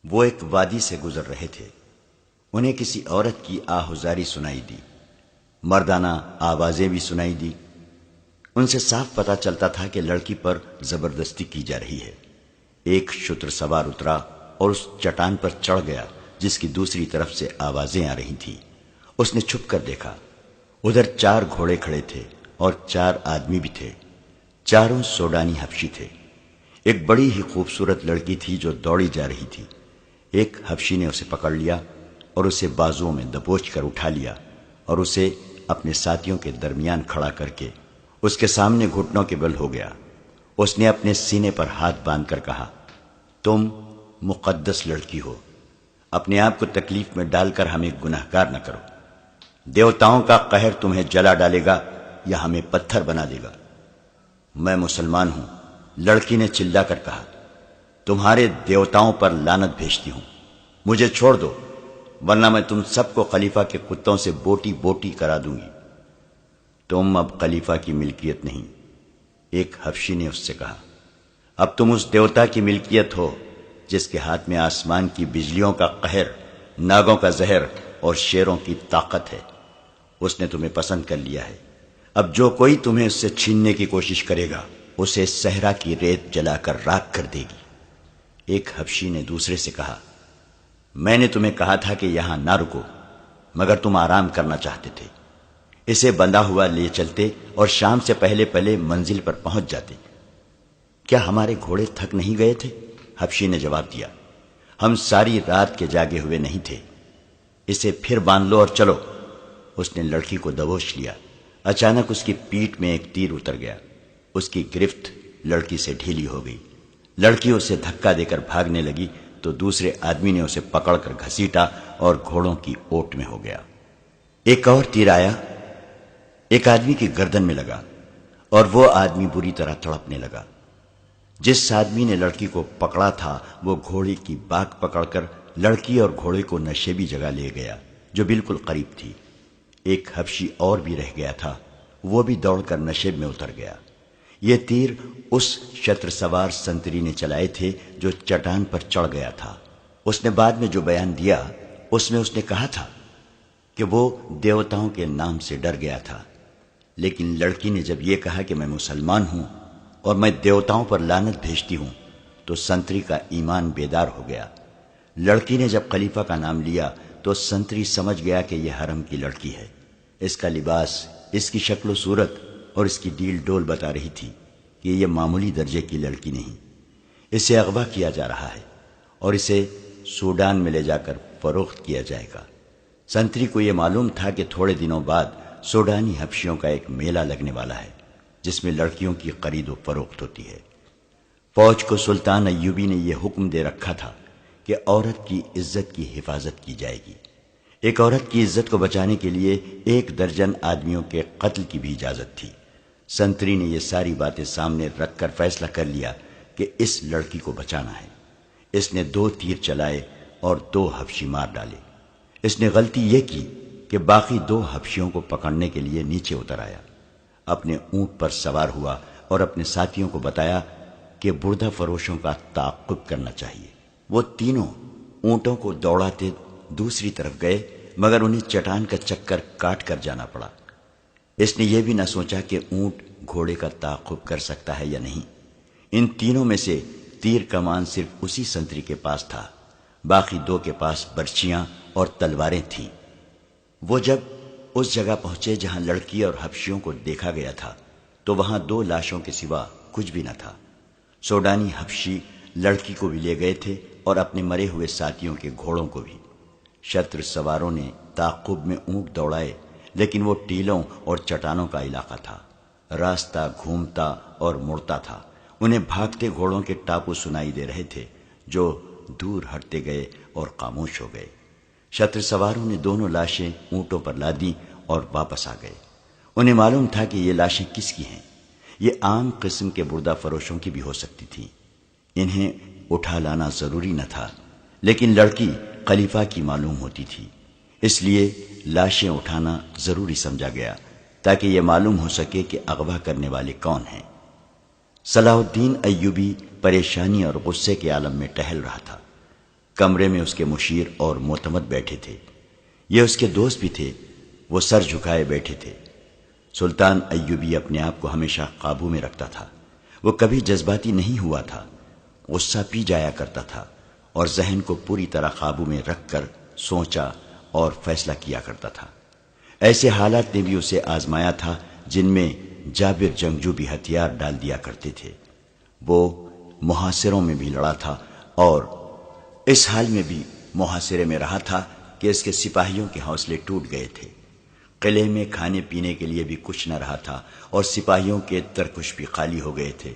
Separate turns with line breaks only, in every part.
وہ ایک وادی سے گزر رہے تھے۔ انہیں کسی عورت کی آہوزاری سنائی دی، مردانہ آوازیں بھی سنائی دی۔ ان سے صاف پتہ چلتا تھا کہ لڑکی پر زبردستی کی جا رہی ہے۔ ایک شتر سوار اترا اور اس چٹان پر چڑھ گیا جس کی دوسری طرف سے آوازیں آ رہی تھیں۔ اس نے چھپ کر دیکھا، ادھر 4 گھوڑے کھڑے تھے اور 4 آدمی بھی تھے، چاروں سوڈانی حبشی تھے۔ ایک بڑی ہی خوبصورت لڑکی تھی جو دوڑی جا رہی تھی۔ ایک حبشی نے اسے پکڑ لیا اور اسے بازوؤں میں دبوچ کر اٹھا لیا اور اسے اپنے ساتھیوں کے درمیان کھڑا کر کے اس کے سامنے گھٹنوں کے بل ہو گیا۔ اس نے اپنے سینے پر ہاتھ باندھ کر کہا، تم مقدس لڑکی ہو، اپنے آپ کو تکلیف میں ڈال کر ہمیں گنہگار نہ کرو۔ دیوتاؤں کا قہر تمہیں جلا ڈالے گا یا ہمیں پتھر بنا دے گا۔ میں مسلمان ہوں، لڑکی نے چلا کر کہا، تمہارے دیوتاؤں پر لعنت بھیجتی ہوں، مجھے چھوڑ دو ورنہ میں تم سب کو خلیفہ کے کتوں سے بوٹی بوٹی کرا دوں گی۔ تم اب خلیفہ کی ملکیت نہیں، ایک حبشی نے اس سے کہا، اب تم اس دیوتا کی ملکیت ہو جس کے ہاتھ میں آسمان کی بجلیوں کا قہر، ناگوں کا زہر اور شیروں کی طاقت ہے۔ اس نے تمہیں پسند کر لیا ہے، اب جو کوئی تمہیں اس سے چھیننے کی کوشش کرے گا اسے صحرا کی ریت جلا کر راکھ کر دے گی۔ ایک حبشی نے دوسرے سے کہا، میں نے تمہیں کہا تھا کہ یہاں نہ رکو مگر تم آرام کرنا چاہتے تھے۔ اسے بندھا ہوا لے چلتے اور شام سے پہلے پہلے منزل پر پہنچ جاتے۔ کیا ہمارے گھوڑے تھک نہیں گئے تھے؟ حبشی نے جواب دیا، ہم ساری رات کے جاگے ہوئے نہیں تھے، اسے پھر باندھ لو اور چلو۔ اس نے لڑکی کو دبوچ لیا، اچانک اس کی پیٹھ میں ایک تیر اتر گیا، اس کی گرفت لڑکی سے ڈھیلی ہو گئی۔ لڑکی اسے دھکا دے کر بھاگنے لگی تو دوسرے آدمی نے اسے پکڑ کر گھسیٹا اور گھوڑوں کی اوٹ میں ہو گیا۔ ایک اور تیر آیا، ایک آدمی کی گردن میں لگا اور وہ آدمی بری طرح تڑپنے لگا۔ جس آدمی نے لڑکی کو پکڑا تھا وہ گھوڑے کی باک پکڑ کر لڑکی اور گھوڑے کو نشیبی جگہ لے گیا جو بالکل قریب تھی۔ ایک حبشی اور بھی رہ گیا تھا، وہ بھی دوڑ کر نشیب میں اتر گیا۔ یہ تیر اس شتر سوار سنتری نے چلائے تھے جو چٹان پر چڑھ گیا تھا۔ اس نے بعد میں جو بیان دیا اس میں اس نے کہا تھا کہ وہ دیوتاؤں کے نام سے ڈر گیا تھا، لیکن لڑکی نے جب یہ کہا کہ میں مسلمان ہوں اور میں دیوتاؤں پر لعنت بھیجتی ہوں تو سنتری کا ایمان بیدار ہو گیا۔ لڑکی نے جب خلیفہ کا نام لیا تو سنتری سمجھ گیا کہ یہ حرم کی لڑکی ہے۔ اس کا لباس، اس کی شکل و صورت اور اس کی ڈیل ڈول بتا رہی تھی کہ یہ معمولی درجے کی لڑکی نہیں، اسے اغوا کیا جا رہا ہے اور اسے سوڈان میں لے جا کر فروخت کیا جائے گا۔ سنتری کو یہ معلوم تھا کہ تھوڑے دنوں بعد سوڈانی حبشیوں کا ایک میلہ لگنے والا ہے جس میں لڑکیوں کی خرید و فروخت ہوتی ہے۔ فوج کو سلطان ایوبی نے یہ حکم دے رکھا تھا کہ عورت کی عزت کی حفاظت کی جائے گی۔ ایک عورت کی عزت کو بچانے کے لیے 1 درجن آدمیوں کے قتل کی بھی اجازت تھی۔ سنتری نے یہ ساری باتیں سامنے رکھ کر فیصلہ کر لیا کہ اس لڑکی کو بچانا ہے۔ اس نے 2 تیر چلائے اور 2 حبشی مار ڈالے۔ اس نے غلطی یہ کی کہ باقی 2 حبشیوں کو پکڑنے کے لیے نیچے اتر آیا، اپنے اونٹ پر سوار ہوا اور اپنے ساتھیوں کو بتایا کہ بردہ فروشوں کا تعاقب کرنا چاہیے۔ وہ تینوں اونٹوں کو دوڑاتے دوسری طرف گئے مگر انہیں چٹان کا چکر کاٹ کر جانا پڑا۔ اس نے یہ بھی نہ سوچا کہ اونٹ گھوڑے کا تعاقب کر سکتا ہے یا نہیں۔ ان تینوں میں سے تیر کمان صرف اسی سنتری کے پاس تھا، باقی 2 کے پاس برچیاں اور تلواریں تھیں۔ وہ جب اس جگہ پہنچے جہاں لڑکی اور حبشیوں کو دیکھا گیا تھا تو وہاں 2 لاشوں کے سوا کچھ بھی نہ تھا۔ سوڈانی حبشی لڑکی کو بھی لے گئے تھے اور اپنے مرے ہوئے ساتھیوں کے گھوڑوں کو بھی۔ شتر سواروں نے تعاقب میں اونٹ دوڑائے لیکن وہ ٹیلوں اور چٹانوں کا علاقہ تھا، راستہ گھومتا اور مڑتا تھا۔ انہیں بھاگتے گھوڑوں کے ٹاپو سنائی دے رہے تھے جو دور ہٹتے گئے اور خاموش ہو گئے۔ شتر سواروں نے دونوں لاشیں اونٹوں پر لادیں اور واپس آ گئے۔ انہیں معلوم تھا کہ یہ لاشیں کس کی ہیں، یہ عام قسم کے بردہ فروشوں کی بھی ہو سکتی تھیں۔ انہیں اٹھا لانا ضروری نہ تھا، لیکن لڑکی خلیفہ کی معلوم ہوتی تھی، اس لیے لاشیں اٹھانا ضروری سمجھا گیا تاکہ یہ معلوم ہو سکے کہ اغوا کرنے والے کون ہیں۔ صلاح الدین ایوبی پریشانی اور غصے کے عالم میں ٹہل رہا تھا۔ کمرے میں اس کے مشیر اور معتمد بیٹھے تھے، یہ اس کے دوست بھی تھے، وہ سر جھکائے بیٹھے تھے۔ سلطان ایوبی اپنے آپ کو ہمیشہ قابو میں رکھتا تھا، وہ کبھی جذباتی نہیں ہوا تھا، غصہ پی جایا کرتا تھا اور ذہن کو پوری طرح قابو میں رکھ کر سوچا اور فیصلہ کیا کرتا تھا۔ ایسے حالات نے بھی اسے آزمایا تھا جن میں جابر جنگجو بھی ہتھیار ڈال دیا کرتے تھے۔ وہ محاصروں میں بھی لڑا تھا اور اس حال میں بھی محاصرے میں رہا تھا کہ اس کے سپاہیوں کے حوصلے ٹوٹ گئے تھے۔ قلعے میں کھانے پینے کے لیے بھی کچھ نہ رہا تھا اور سپاہیوں کے ترکش بھی خالی ہو گئے تھے۔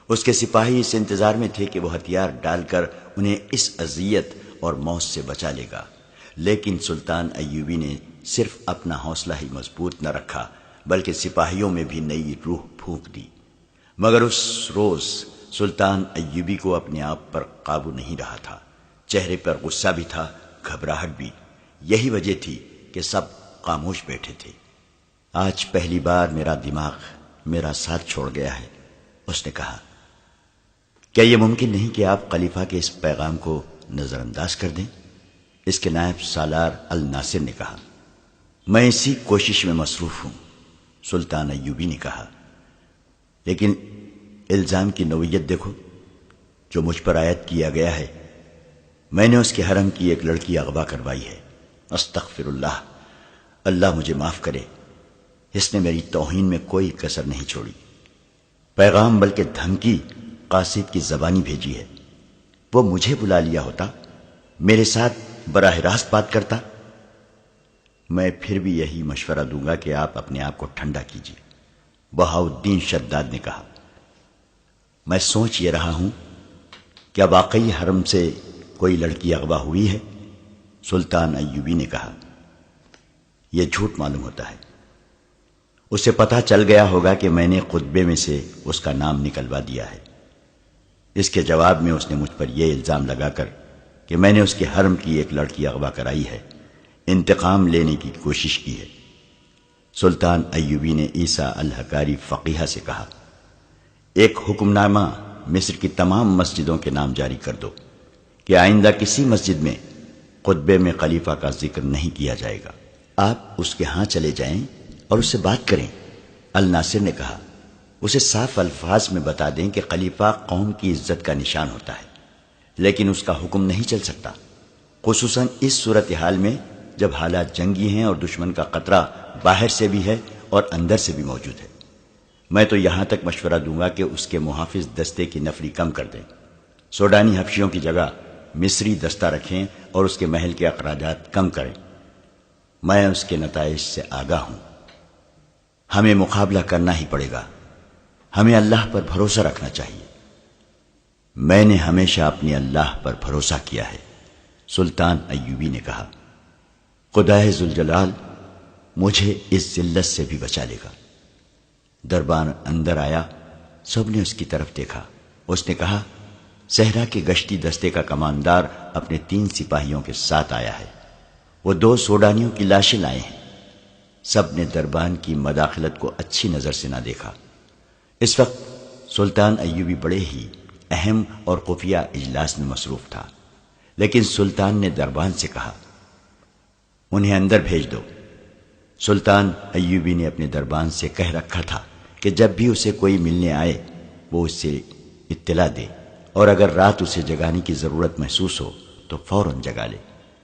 اس کے سپاہی اس انتظار میں تھے کہ وہ ہتھیار ڈال کر انہیں اس اذیت اور موت سے بچا لے گا، لیکن سلطان ایوبی نے صرف اپنا حوصلہ ہی مضبوط نہ رکھا بلکہ سپاہیوں میں بھی نئی روح پھونک دی۔ مگر اس روز سلطان ایوبی کو اپنے آپ پر قابو نہیں رہا تھا، چہرے پر غصہ بھی تھا، گھبراہٹ بھی۔ یہی وجہ تھی کہ سب خاموش بیٹھے تھے۔ آج پہلی بار میرا دماغ میرا ساتھ چھوڑ گیا ہے، اس نے کہا۔ کیا یہ ممکن نہیں کہ آپ خلیفہ کے اس پیغام کو نظر انداز کر دیں؟ اس کے نائب سالار الناصر نے کہا۔ میں اسی کوشش میں مصروف ہوں، سلطان ایوبی نے کہا، لیکن الزام کی نوعیت دیکھو جو مجھ پر عائد کیا گیا ہے۔ میں نے اس کے حرم کی ایک لڑکی اغوا کروائی ہے۔ استغفر اللہ، اللہ مجھے معاف کرے، اس نے میری توہین میں کوئی کسر نہیں چھوڑی۔ پیغام بلکہ دھمکی قاصد کی زبانی بھیجی ہے۔ وہ مجھے بلا لیا ہوتا، میرے ساتھ براہ راست بات کرتا۔ میں پھر بھی یہی مشورہ دوں گا کہ آپ اپنے آپ کو ٹھنڈا کیجیے، بہاؤالدین شداد نے کہا۔ میں سوچ یہ رہا ہوں، کیا واقعی حرم سے کوئی لڑکی اغوا ہوئی ہے؟ سلطان ایوبی نے کہا۔ یہ جھوٹ معلوم ہوتا ہے، اسے پتہ چل گیا ہوگا کہ میں نے خطبے میں سے اس کا نام نکلوا دیا ہے۔ اس کے جواب میں اس نے مجھ پر یہ الزام لگا کر کہ میں نے اس کے حرم کی ایک لڑکی اغوا کرائی ہے، انتقام لینے کی کوشش کی ہے۔ سلطان ایوبی نے عیسیٰ الحکاری فقیہ سے کہا، ایک حکم نامہ مصر کی تمام مسجدوں کے نام جاری کر دو کہ آئندہ کسی مسجد میں خطبے میں خلیفہ کا ذکر نہیں کیا جائے گا۔ آپ اس کے ہاں چلے جائیں اور اس سے بات کریں۔ الناصر نے کہا، اسے صاف الفاظ میں بتا دیں کہ خلیفہ قوم کی عزت کا نشان ہوتا ہے، لیکن اس کا حکم نہیں چل سکتا، خصوصاً اس صورتحال میں جب حالات جنگی ہیں اور دشمن کا خطرہ باہر سے بھی ہے اور اندر سے بھی موجود ہے۔ میں تو یہاں تک مشورہ دوں گا کہ اس کے محافظ دستے کی نفری کم کر دیں، سوڈانی حبشیوں کی جگہ مصری دستہ رکھیں اور اس کے محل کے اخراجات کم کریں۔ میں اس کے نتائج سے آگاہ ہوں، ہمیں مقابلہ کرنا ہی پڑے گا، ہمیں اللہ پر بھروسہ رکھنا چاہیے۔ میں نے ہمیشہ اپنے اللہ پر بھروسہ کیا ہے، سلطان ایوبی نے کہا۔ خدائے ذوالجلال مجھے اس ذلت سے بھی بچا لے گا۔ دربان اندر آیا، سب نے اس کی طرف دیکھا۔ اس نے کہا، صحرا کے گشتی دستے کا کماندار اپنے 3 سپاہیوں کے ساتھ آیا ہے، وہ 2 سوڈانیوں کی لاشیں لائے ہیں۔ سب نے دربان کی مداخلت کو اچھی نظر سے نہ دیکھا۔ اس وقت سلطان ایوبی بڑے ہی اہم اور خفیہ اجلاس میں مصروف تھا، لیکن سلطان نے دربان سے کہا، انہیں اندر بھیج دو۔ سلطان ایوبی نے اپنے دربان سے کہہ رکھا تھا کہ جب بھی اسے کوئی ملنے آئے وہ اس سے اطلاع دے، اور اگر رات اسے جگانے کی ضرورت محسوس ہو تو فوراً جگا لے۔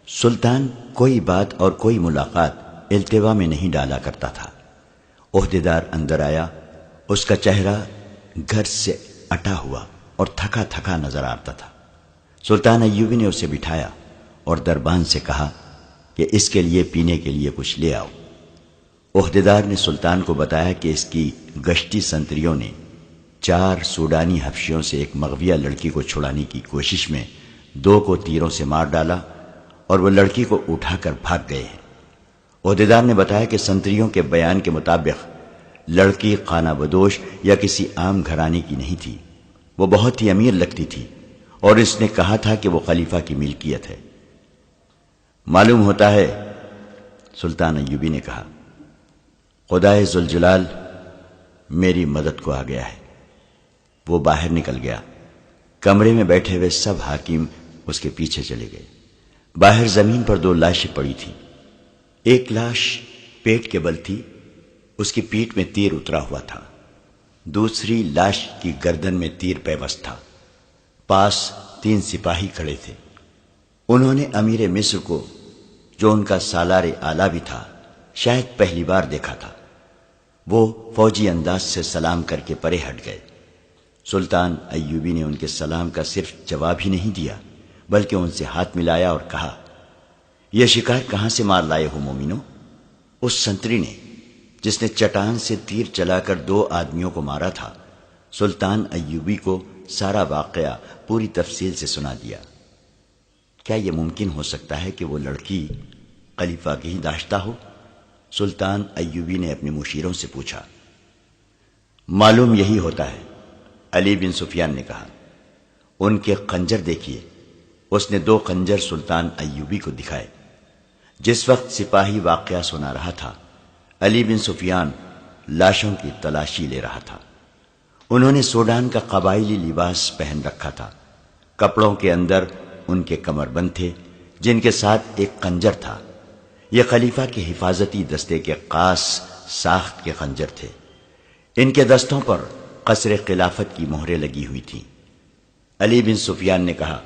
سلطان کوئی بات اور کوئی ملاقات التوا میں نہیں ڈالا کرتا تھا۔ عہدیدار اندر آیا، اس کا چہرہ گھر سے اٹا ہوا اور تھکا تھکا نظر آتا تھا۔ سلطان ایوبی نے اسے بٹھایا اور دربان سے کہا کہ اس کے لیے پینے کے لیے کچھ لے آؤ۔ عہدیدار نے سلطان کو بتایا کہ اس کی گشتی سنتریوں نے 4 سوڈانی حبشیوں سے ایک مغویہ لڑکی کو چھڑانے کی کوشش میں 2 کو تیروں سے مار ڈالا اور وہ لڑکی کو اٹھا کر بھاگ گئے ہیں۔ عہدیدار نے بتایا کہ سنتریوں کے بیان کے مطابق لڑکی خانہ بدوش یا کسی عام گھرانے کی نہیں تھی، وہ بہت ہی امیر لگتی تھی اور اس نے کہا تھا کہ وہ خلیفہ کی ملکیت ہے۔ معلوم ہوتا ہے، سلطان ایوبی نے کہا، خدائے ذوالجلال میری مدد کو آ گیا ہے۔ وہ باہر نکل گیا۔ کمرے میں بیٹھے ہوئے سب حاکم اس کے پیچھے چلے گئے۔ باہر زمین پر 2 لاشیں پڑی تھیں۔ ایک لاش پیٹ کے بل تھی، اس کی پیٹھ میں تیر اترا ہوا تھا۔ دوسری لاش کی گردن میں تیر پیوست تھا۔ پاس 3 سپاہی کھڑے تھے۔ انہوں نے امیر مصر کو، جو ان کا سالار اعلیٰ بھی تھا، شاید پہلی بار دیکھا تھا۔ وہ فوجی انداز سے سلام کر کے پرے ہٹ گئے۔ سلطان ایوبی نے ان کے سلام کا صرف جواب ہی نہیں دیا، بلکہ ان سے ہاتھ ملایا اور کہا، یہ شکار کہاں سے مار لائے ہو مومنو؟ اس سنتری نے، جس نے چٹان سے تیر چلا کر 2 آدمیوں کو مارا تھا، سلطان ایوبی کو سارا واقعہ پوری تفصیل سے سنا دیا۔ کیا یہ ممکن ہو سکتا ہے کہ وہ لڑکی خلیفہ کی ہی داشتہ ہو؟ سلطان ایوبی نے اپنے مشیروں سے پوچھا۔ معلوم یہی ہوتا ہے، علی بن سفیان نے کہا۔ ان کے خنجر دیکھیے۔ اس نے 2 خنجر سلطان ایوبی کو دکھائے۔ جس وقت سپاہی واقعہ سنا رہا تھا، علی بن سفیان لاشوں کی تلاشی لے رہا تھا۔ انہوں نے سوڈان کا قبائلی لباس پہن رکھا تھا۔ کپڑوں کے اندر ان کے کمر بند تھے، جن کے ساتھ ایک خنجر تھا۔ یہ خلیفہ کے حفاظتی دستے کے خاص ساخت کے خنجر تھے۔ ان کے دستوں پر قصر خلافت کی مہریں لگی ہوئی تھیں۔ علی بن سفیان نے کہا،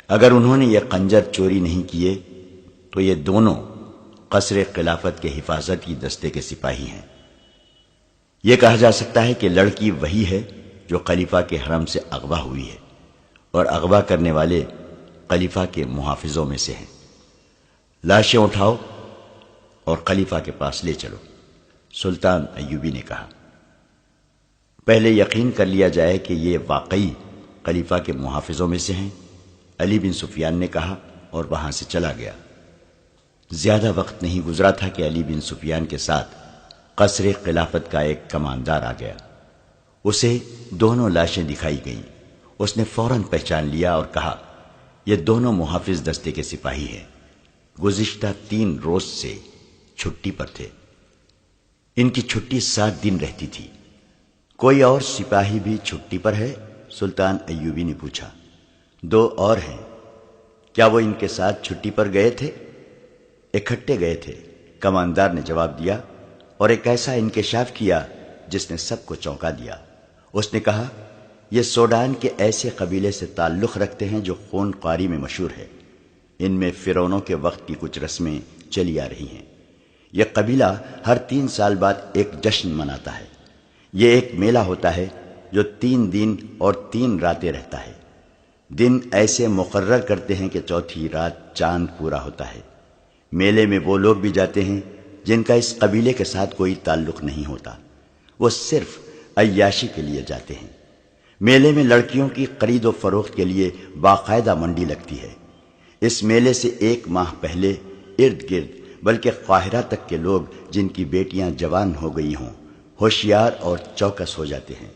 اگر انہوں نے یہ خنجر چوری نہیں کیے تو یہ دونوں قصر خلافت کے حفاظتی دستے کے سپاہی ہیں۔ یہ کہا جا سکتا ہے کہ لڑکی وہی ہے جو خلیفہ کے حرم سے اغوا ہوئی ہے، اور اغوا کرنے والے خلیفہ کے محافظوں میں سے ہیں۔ لاشیں اٹھاؤ اور خلیفہ کے پاس لے چلو، سلطان ایوبی نے کہا۔ پہلے یقین کر لیا جائے کہ یہ واقعی خلیفہ کے محافظوں میں سے ہیں، علی بن سفیان نے کہا، اور وہاں سے چلا گیا۔ زیادہ وقت نہیں گزرا تھا کہ علی بن سفیان کے ساتھ قصر خلافت کا ایک کماندار آ گیا۔ اسے دونوں لاشیں دکھائی گئیں۔ اس نے فوراً پہچان لیا اور کہا، یہ دونوں محافظ دستے کے سپاہی ہیں، گزشتہ 3 روز سے چھٹی پر تھے۔ ان کی چھٹی 7 دن رہتی تھی۔ کوئی اور سپاہی بھی چھٹی پر ہے؟ سلطان ایوبی نے پوچھا۔ 2 اور ہیں۔ کیا وہ ان کے ساتھ چھٹی پر گئے تھے؟ اکٹھے گئے تھے، کماندار نے جواب دیا، اور ایک ایسا انکشاف کیا جس نے سب کو چونکا دیا۔ اس نے کہا، یہ سوڈان کے ایسے قبیلے سے تعلق رکھتے ہیں جو خون خواری میں مشہور ہے۔ ان میں فرعونوں کے وقت کی کچھ رسمیں چلی آ رہی ہیں۔ یہ قبیلہ ہر 3 سال بعد ایک جشن مناتا ہے۔ یہ ایک میلہ ہوتا ہے جو 3 دن اور 3 راتیں رہتا ہے۔ دن ایسے مقرر کرتے ہیں کہ چوتھی رات چاند پورا ہوتا ہے۔ میلے میں وہ لوگ بھی جاتے ہیں جن کا اس قبیلے کے ساتھ کوئی تعلق نہیں ہوتا، وہ صرف عیاشی کے لیے جاتے ہیں۔ میلے میں لڑکیوں کی خرید و فروخت کے لیے باقاعدہ منڈی لگتی ہے۔ اس میلے سے 1 ماہ پہلے ارد گرد بلکہ قاہرہ تک کے لوگ جن کی بیٹیاں جوان ہو گئی ہوں ہوشیار اور چوکس ہو جاتے ہیں۔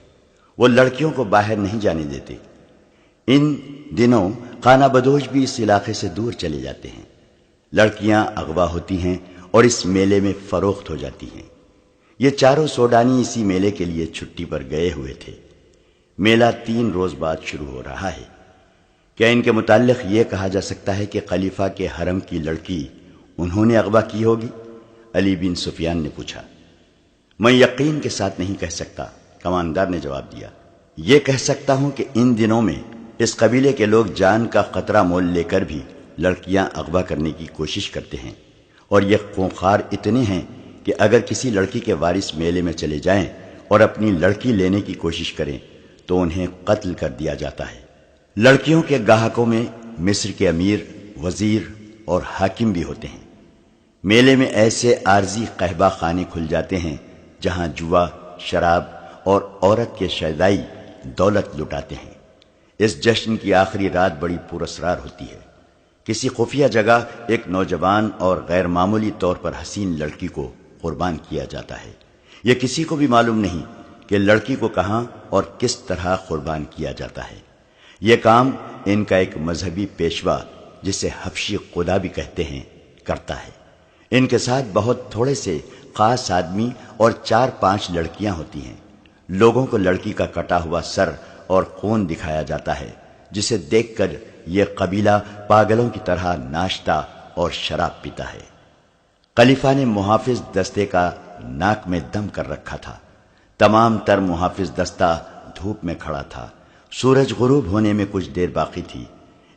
وہ لڑکیوں کو باہر نہیں جانے دیتے۔ ان دنوں خانہ بدوش بھی اس علاقے سے دور چلے جاتے ہیں۔ لڑکیاں اغوا ہوتی ہیں اور اس میلے میں فروخت ہو جاتی ہیں۔ یہ چاروں سوڈانی اسی میلے کے لیے چھٹی پر گئے ہوئے تھے۔ میلہ 3 روز بعد شروع ہو رہا ہے۔ کیا ان کے متعلق یہ کہا جا سکتا ہے کہ خلیفہ کے حرم کی لڑکی انہوں نے اغوا کی ہوگی؟ علی بن سفیان نے پوچھا۔ میں یقین کے ساتھ نہیں کہہ سکتا، کماندار نے جواب دیا۔ یہ کہہ سکتا ہوں کہ ان دنوں میں اس قبیلے کے لوگ جان کا خطرہ مول لے کر بھی لڑکیاں اغوا کرنے کی کوشش کرتے ہیں، اور یہ خونخوار اتنے ہیں کہ اگر کسی لڑکی کے وارث میلے میں چلے جائیں اور اپنی لڑکی لینے کی کوشش کریں تو انہیں قتل کر دیا جاتا ہے۔ لڑکیوں کے گاہکوں میں مصر کے امیر، وزیر اور حاکم بھی ہوتے ہیں۔ میلے میں ایسے عارضی قہبہ خانے کھل جاتے ہیں جہاں جوا، شراب اور عورت کے شیدائی دولت لٹاتے ہیں۔ اس جشن کی آخری رات بڑی پراسرار ہوتی ہے۔ کسی خفیہ جگہ ایک نوجوان اور غیر معمولی طور پر حسین لڑکی کو قربان کیا جاتا ہے۔ یہ کسی کو بھی معلوم نہیں کہ لڑکی کو کہاں اور کس طرح قربان کیا جاتا ہے۔ یہ کام ان کا ایک مذہبی پیشوا، جسے حبشی خدا بھی کہتے ہیں، کرتا ہے۔ ان کے ساتھ بہت تھوڑے سے خاص آدمی اور 4-5 لڑکیاں ہوتی ہیں۔ لوگوں کو لڑکی کا کٹا ہوا سر اور خون دکھایا جاتا ہے، جسے دیکھ کر یہ قبیلہ پاگلوں کی طرح ناشتہ اور شراب پیتا ہے۔ خلیفہ نے محافظ دستے کا ناک میں دم کر رکھا تھا۔ تمام تر محافظ دستہ دھوپ میں کھڑا تھا۔ سورج غروب ہونے میں کچھ دیر باقی تھی۔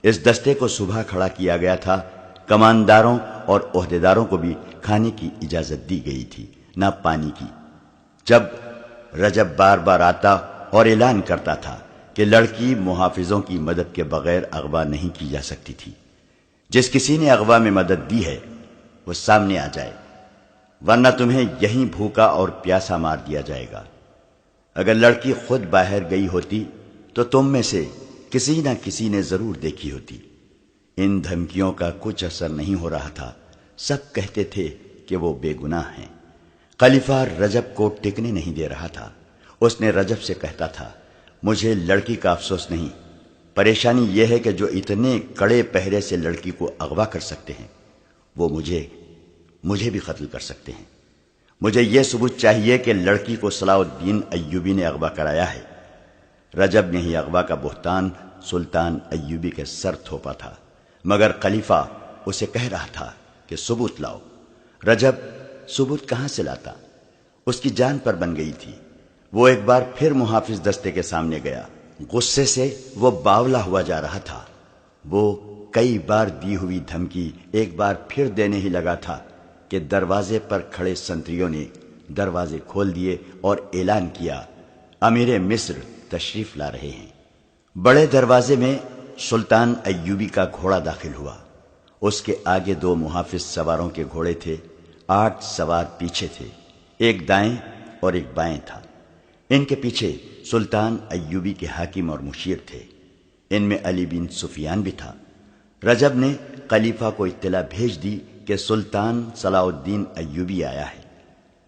اس دستے کو صبح کھڑا کیا گیا تھا۔ کمانداروں اور عہدیداروں کو بھی کھانے کی اجازت دی گئی تھی، نہ پانی کی۔ جب رجب بار بار آتا اور اعلان کرتا تھا کہ لڑکی محافظوں کی مدد کے بغیر اغوا نہیں کی جا سکتی تھی۔ جس کسی نے اغوا میں مدد دی ہے وہ سامنے آ جائے، ورنہ تمہیں یہیں بھوکا اور پیاسا مار دیا جائے گا۔ اگر لڑکی خود باہر گئی ہوتی تو تم میں سے کسی نہ کسی نے ضرور دیکھی ہوتی۔ ان دھمکیوں کا کچھ اثر نہیں ہو رہا تھا۔ سب کہتے تھے کہ وہ بے گناہ ہیں۔ خلیفہ رجب کو ٹکنے نہیں دے رہا تھا۔ اس نے رجب سے کہتا تھا، مجھے لڑکی کا افسوس نہیں، پریشانی یہ ہے کہ جو اتنے کڑے پہرے سے لڑکی کو اغوا کر سکتے ہیں وہ مجھے بھی قتل کر سکتے ہیں۔ مجھے یہ ثبوت چاہیے کہ لڑکی کو صلاح الدین ایوبی نے اغوا کرایا ہے۔ رجب نے ہی اغوا کا بہتان سلطان ایوبی کے سر تھوپا تھا، مگر خلیفہ اسے کہہ رہا تھا کہ ثبوت لاؤ۔ رجب ثبوت کہاں سے لاتا؟ اس کی جان پر بن گئی تھی۔ وہ ایک بار پھر محافظ دستے کے سامنے گیا۔ غصے سے وہ باولا ہوا جا رہا تھا۔ وہ کئی بار دی ہوئی دھمکی ایک بار پھر دینے ہی لگا تھا کہ دروازے پر کھڑے سنتریوں نے دروازے کھول دیے اور اعلان کیا، امیر مصر تشریف لا رہے ہیں۔ بڑے دروازے میں سلطان ایوبی کا گھوڑا داخل ہوا۔ اس کے آگے 2 محافظ سواروں کے گھوڑے تھے، 8 سوار پیچھے تھے، ایک دائیں اور ایک بائیں تھا۔ ان کے پیچھے سلطان ایوبی کے حاکم اور مشیر تھے۔ ان میں علی بن سفیان بھی تھا۔ رجب نے خلیفہ کو اطلاع بھیج دی کہ سلطان صلاح الدین ایوبی آیا ہے۔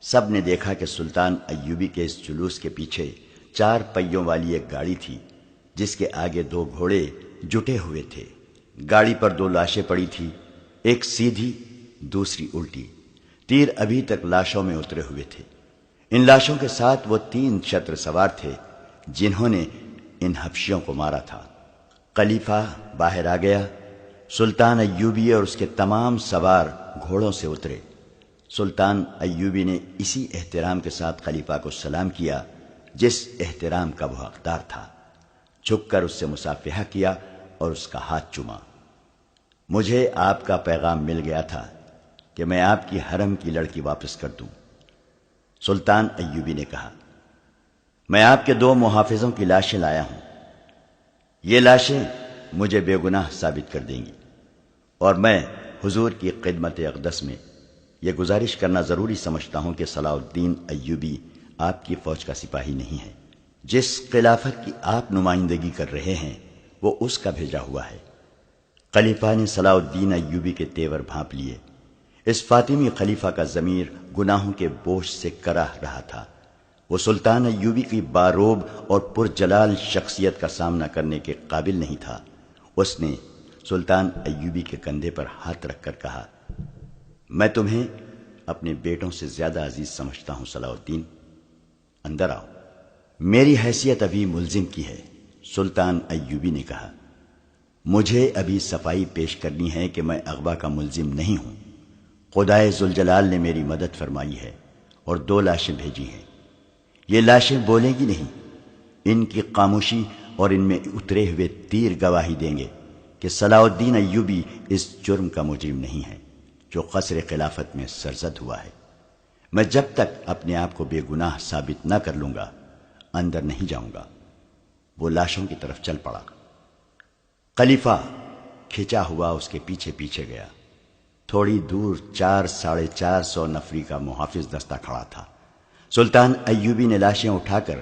سب نے دیکھا کہ سلطان ایوبی کے اس جلوس کے پیچھے 4 پہیوں والی ایک گاڑی تھی، جس کے آگے 2 گھوڑے جٹے ہوئے تھے۔ گاڑی پر 2 لاشیں پڑی تھی، ایک سیدھی دوسری الٹی۔ تیر ابھی تک لاشوں میں اترے ہوئے تھے۔ ان لاشوں کے ساتھ وہ 3 چھتر سوار تھے جنہوں نے ان حبشیوں کو مارا تھا۔ خلیفہ باہر آ گیا۔ سلطان ایوبی اور اس کے تمام سوار گھوڑوں سے اترے۔ سلطان ایوبی نے اسی احترام کے ساتھ خلیفہ کو سلام کیا جس احترام کا وہ حقدار تھا۔ جھک کر اس سے مصافحہ کیا اور اس کا ہاتھ چوما۔ مجھے آپ کا پیغام مل گیا تھا کہ میں آپ کی حرم کی لڑکی واپس کر دوں۔ سلطان ایوبی نے کہا، میں آپ کے 2 محافظوں کی لاشیں لایا ہوں۔ یہ لاشیں مجھے بے گناہ ثابت کر دیں گی، اور میں حضور کی خدمت اقدس میں یہ گزارش کرنا ضروری سمجھتا ہوں کہ صلاح الدین ایوبی آپ کی فوج کا سپاہی نہیں ہے۔ جس خلافت کی آپ نمائندگی کر رہے ہیں وہ اس کا بھیجا ہوا ہے۔ خلیفہ نے صلاح الدین ایوبی کے تیور بھانپ لیے۔ اس فاطمی خلیفہ کا ضمیر گناہوں کے بوجھ سے کراہ رہا تھا۔ وہ سلطان ایوبی کی باروب اور پرجلال شخصیت کا سامنا کرنے کے قابل نہیں تھا۔ اس نے سلطان ایوبی کے کندھے پر ہاتھ رکھ کر کہا، میں تمہیں اپنے بیٹوں سے زیادہ عزیز سمجھتا ہوں صلاح الدین، اندر آؤ۔ میری حیثیت ابھی ملزم کی ہے۔ سلطان ایوبی نے کہا، مجھے ابھی صفائی پیش کرنی ہے کہ میں اغوا کا ملزم نہیں ہوں۔ خدائے ذوالجلال نے میری مدد فرمائی ہے اور 2 لاشیں بھیجی ہیں۔ یہ لاشیں بولیں گی نہیں، ان کی خاموشی اور ان میں اترے ہوئے تیر گواہی دیں گے کہ صلاح الدین ایوبی اس جرم کا مجرم نہیں ہے جو قصر خلافت میں سرزد ہوا ہے۔ میں جب تک اپنے آپ کو بے گناہ ثابت نہ کر لوں گا اندر نہیں جاؤں گا۔ وہ لاشوں کی طرف چل پڑا۔ خلیفہ کھچا ہوا اس کے پیچھے پیچھے گیا۔ تھوڑی دور 400-450 نفری کا محافظ دستہ کھڑا تھا۔ سلطان ایوبی نے لاشیں اٹھا کر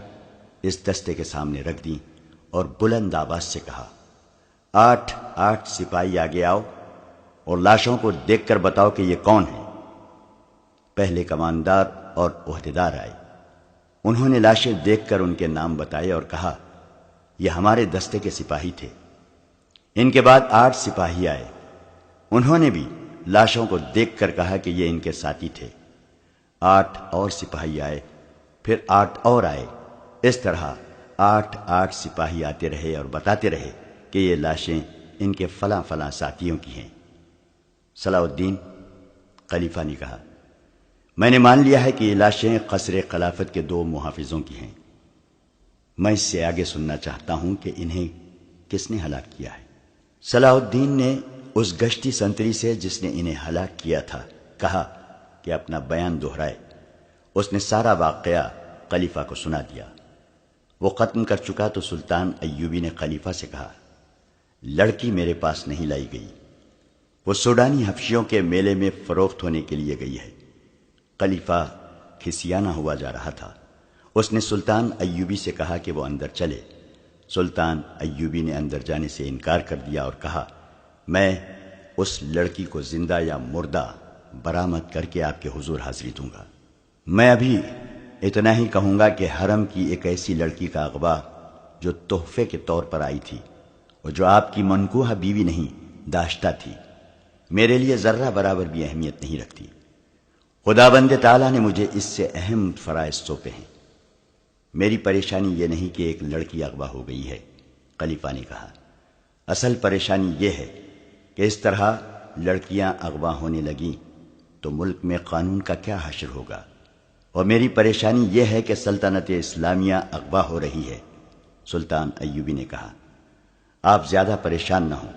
اس دستے کے سامنے رکھ دیں اور بلند آواز سے کہا، 8 سپاہی آگے آؤ اور لاشوں کو دیکھ کر بتاؤ کہ یہ کون ہے۔ پہلے کماندار اور عہدیدار آئے۔ انہوں نے لاشیں دیکھ کر ان کے نام بتائے اور کہا، یہ ہمارے دستے کے سپاہی تھے۔ ان کے بعد 8 سپاہی آئے۔ انہوں نے بھی لاشوں کو دیکھ کر کہا کہ یہ ان کے ساتھی تھے۔ 8 اور سپاہی آئے، پھر 8 اور آئے۔ اس طرح 8 سپاہی آتے رہے اور بتاتے رہے کہ یہ لاشیں ان کے فلاں فلاں ساتھیوں کی ہیں۔ صلاح الدین خلیفہ نے کہا، میں نے مان لیا ہے کہ یہ لاشیں قصر خلافت کے 2 محافظوں کی ہیں۔ میں اس سے آگے سننا چاہتا ہوں کہ انہیں کس نے ہلاک کیا ہے۔ صلاح الدین نے اس گشتی سنتری سے جس نے انہیں ہلاک کیا تھا کہا کہ اپنا بیان دہرائے۔ اس نے سارا واقعہ خلیفہ کو سنا دیا۔ وہ ختم کر چکا تو سلطان ایوبی نے خلیفہ سے کہا، لڑکی میرے پاس نہیں لائی گئی، وہ سوڈانی حبشیوں کے میلے میں فروخت ہونے کے لیے گئی ہے۔ خلیفہ کھسیانہ ہوا جا رہا تھا۔ اس نے سلطان ایوبی سے کہا کہ وہ اندر چلے۔ سلطان ایوبی نے اندر جانے سے انکار کر دیا اور کہا، میں اس لڑکی کو زندہ یا مردہ برآمد کر کے آپ کے حضور حاضری دوں گا۔ میں ابھی اتنا ہی کہوں گا کہ حرم کی ایک ایسی لڑکی کا اغوا جو تحفے کے طور پر آئی تھی اور جو آپ کی منکوحہ بیوی نہیں داشتہ تھی، میرے لیے ذرہ برابر بھی اہمیت نہیں رکھتی۔ خداوند تعالیٰ نے مجھے اس سے اہم فرائض سونپے ہیں۔ میری پریشانی یہ نہیں کہ ایک لڑکی اغوا ہو گئی ہے، خلیفہ نے کہا، اصل پریشانی یہ ہے کہ اس طرح لڑکیاں اغوا ہونے لگیں تو ملک میں قانون کا کیا حشر ہوگا، اور میری پریشانی یہ ہے کہ سلطنت اسلامیہ اغوا ہو رہی ہے۔ سلطان ایوبی نے کہا، آپ زیادہ پریشان نہ ہوں،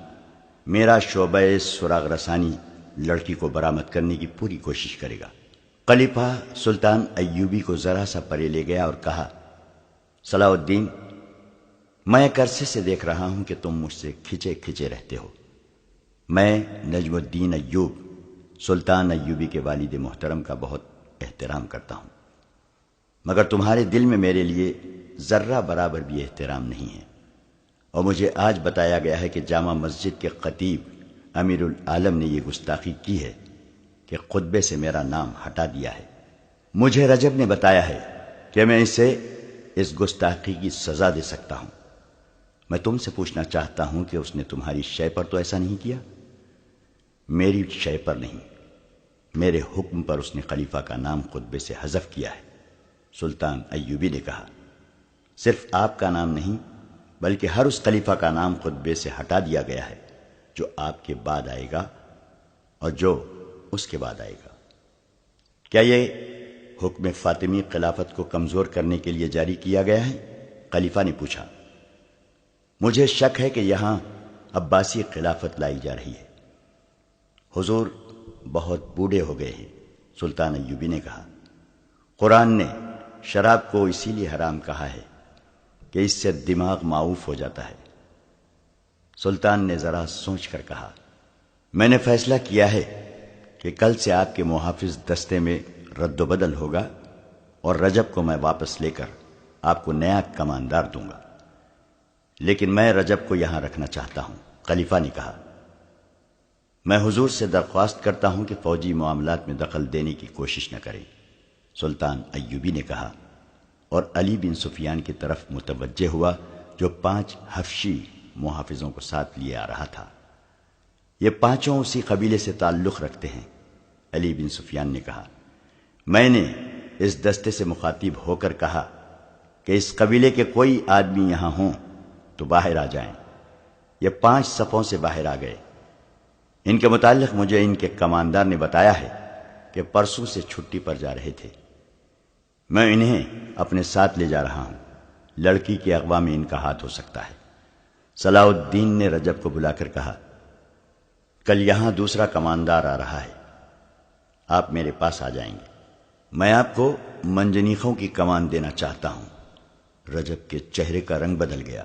میرا شعبہ سراغ رسانی لڑکی کو برآمد کرنے کی پوری کوشش کرے گا۔ خلیفہ سلطان ایوبی کو ذرا سا پرے لے گیا اور کہا، صلاح الدین، میں ایک عرصے سے دیکھ رہا ہوں کہ تم مجھ سے کھچے کھچے رہتے ہو۔ میں نجم الدین ایوب سلطان ایوبی کے والد محترم کا بہت احترام کرتا ہوں، مگر تمہارے دل میں میرے لیے ذرہ برابر بھی احترام نہیں ہے، اور مجھے آج بتایا گیا ہے کہ جامع مسجد کے خطیب امیر العالم نے یہ گستاخی کی ہے کہ خطبے سے میرا نام ہٹا دیا ہے۔ مجھے رجب نے بتایا ہے کہ میں اسے اس گستاخی کی سزا دے سکتا ہوں۔ میں تم سے پوچھنا چاہتا ہوں کہ اس نے تمہاری شے پر تو ایسا نہیں کیا؟ میری شے پر نہیں، میرے حکم پر اس نے خلیفہ کا نام خطبے سے حذف کیا ہے۔ سلطان ایوبی نے کہا، صرف آپ کا نام نہیں بلکہ ہر اس خلیفہ کا نام خطبے سے ہٹا دیا گیا ہے جو آپ کے بعد آئے گا اور جو اس کے بعد آئے گا۔ کیا یہ حکم فاطمی خلافت کو کمزور کرنے کے لیے جاری کیا گیا ہے؟ خلیفہ نے پوچھا۔ مجھے شک ہے کہ یہاں عباسی خلافت لائی جا رہی ہے۔ حضور بہت بوڑھے ہو گئے ہیں، سلطان ایوبی نے کہا۔ قرآن نے شراب کو اسی لیے حرام کہا ہے کہ اس سے دماغ معوف ہو جاتا ہے۔ سلطان نے ذرا سوچ کر کہا، میں نے فیصلہ کیا ہے کہ کل سے آپ کے محافظ دستے میں رد و بدل ہوگا اور رجب کو میں واپس لے کر آپ کو نیا کماندار دوں گا، لیکن میں رجب کو یہاں رکھنا چاہتا ہوں۔ خلیفہ نے کہا، میں حضور سے درخواست کرتا ہوں کہ فوجی معاملات میں دخل دینے کی کوشش نہ کریں۔ سلطان ایوبی نے کہا اور علی بن سفیان کی طرف متوجہ ہوا جو 5 حبشی محافظوں کو ساتھ لیے آ رہا تھا۔ یہ 5 اسی قبیلے سے تعلق رکھتے ہیں۔ علی بن سفیان نے کہا، میں نے اس دستے سے مخاطب ہو کر کہا کہ اس قبیلے کے کوئی آدمی یہاں ہوں تو باہر آ جائیں۔ یہ 5 صفوں سے باہر آ گئے۔ ان کے متعلق مجھے ان کے کماندار نے بتایا ہے کہ پرسوں سے چھٹی پر جا رہے تھے۔ میں انہیں اپنے ساتھ لے جا رہا ہوں، لڑکی کے اغوا میں ان کا ہاتھ ہو سکتا ہے۔ صلاح الدین نے رجب کو بلا کر کہا، کل یہاں دوسرا کماندار آ رہا ہے، آپ میرے پاس آ جائیں گے، میں آپ کو منجنیقوں کی کمان دینا چاہتا ہوں۔ رجب کے چہرے کا رنگ بدل گیا۔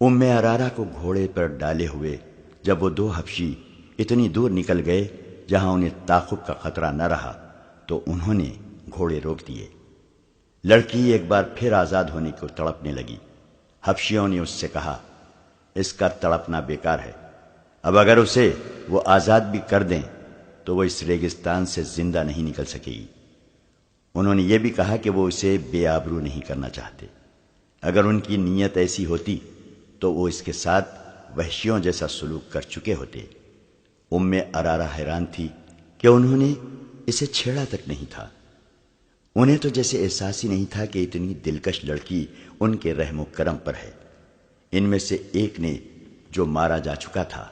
ام ارارہ کو گھوڑے پر ڈالے ہوئے جب وہ 2 حبشی اتنی دور نکل گئے جہاں انہیں تعاقب کا خطرہ نہ رہا تو انہوں نے گھوڑے روک دیے۔ لڑکی ایک بار پھر آزاد ہونے کو تڑپنے لگی۔ حبشیوں نے اس سے کہا، اس کا تڑپنا بیکار ہے، اب اگر اسے وہ آزاد بھی کر دیں تو وہ اس ریگستان سے زندہ نہیں نکل سکے گی۔ انہوں نے یہ بھی کہا کہ وہ اسے بے آبرو نہیں کرنا چاہتے۔ اگر ان کی نیت ایسی ہوتی تو وہ اس کے ساتھ وحشیوں جیسا سلوک کر چکے ہوتے۔ ام ارارہ حیران تھی کہ انہوں نے اسے چھیڑا تک نہیں تھا۔ انہیں تو جیسے احساس ہی نہیں تھا کہ اتنی دلکش لڑکی ان کے رحم و کرم پر ہے۔ ان میں سے ایک نے جو مارا جا چکا تھا،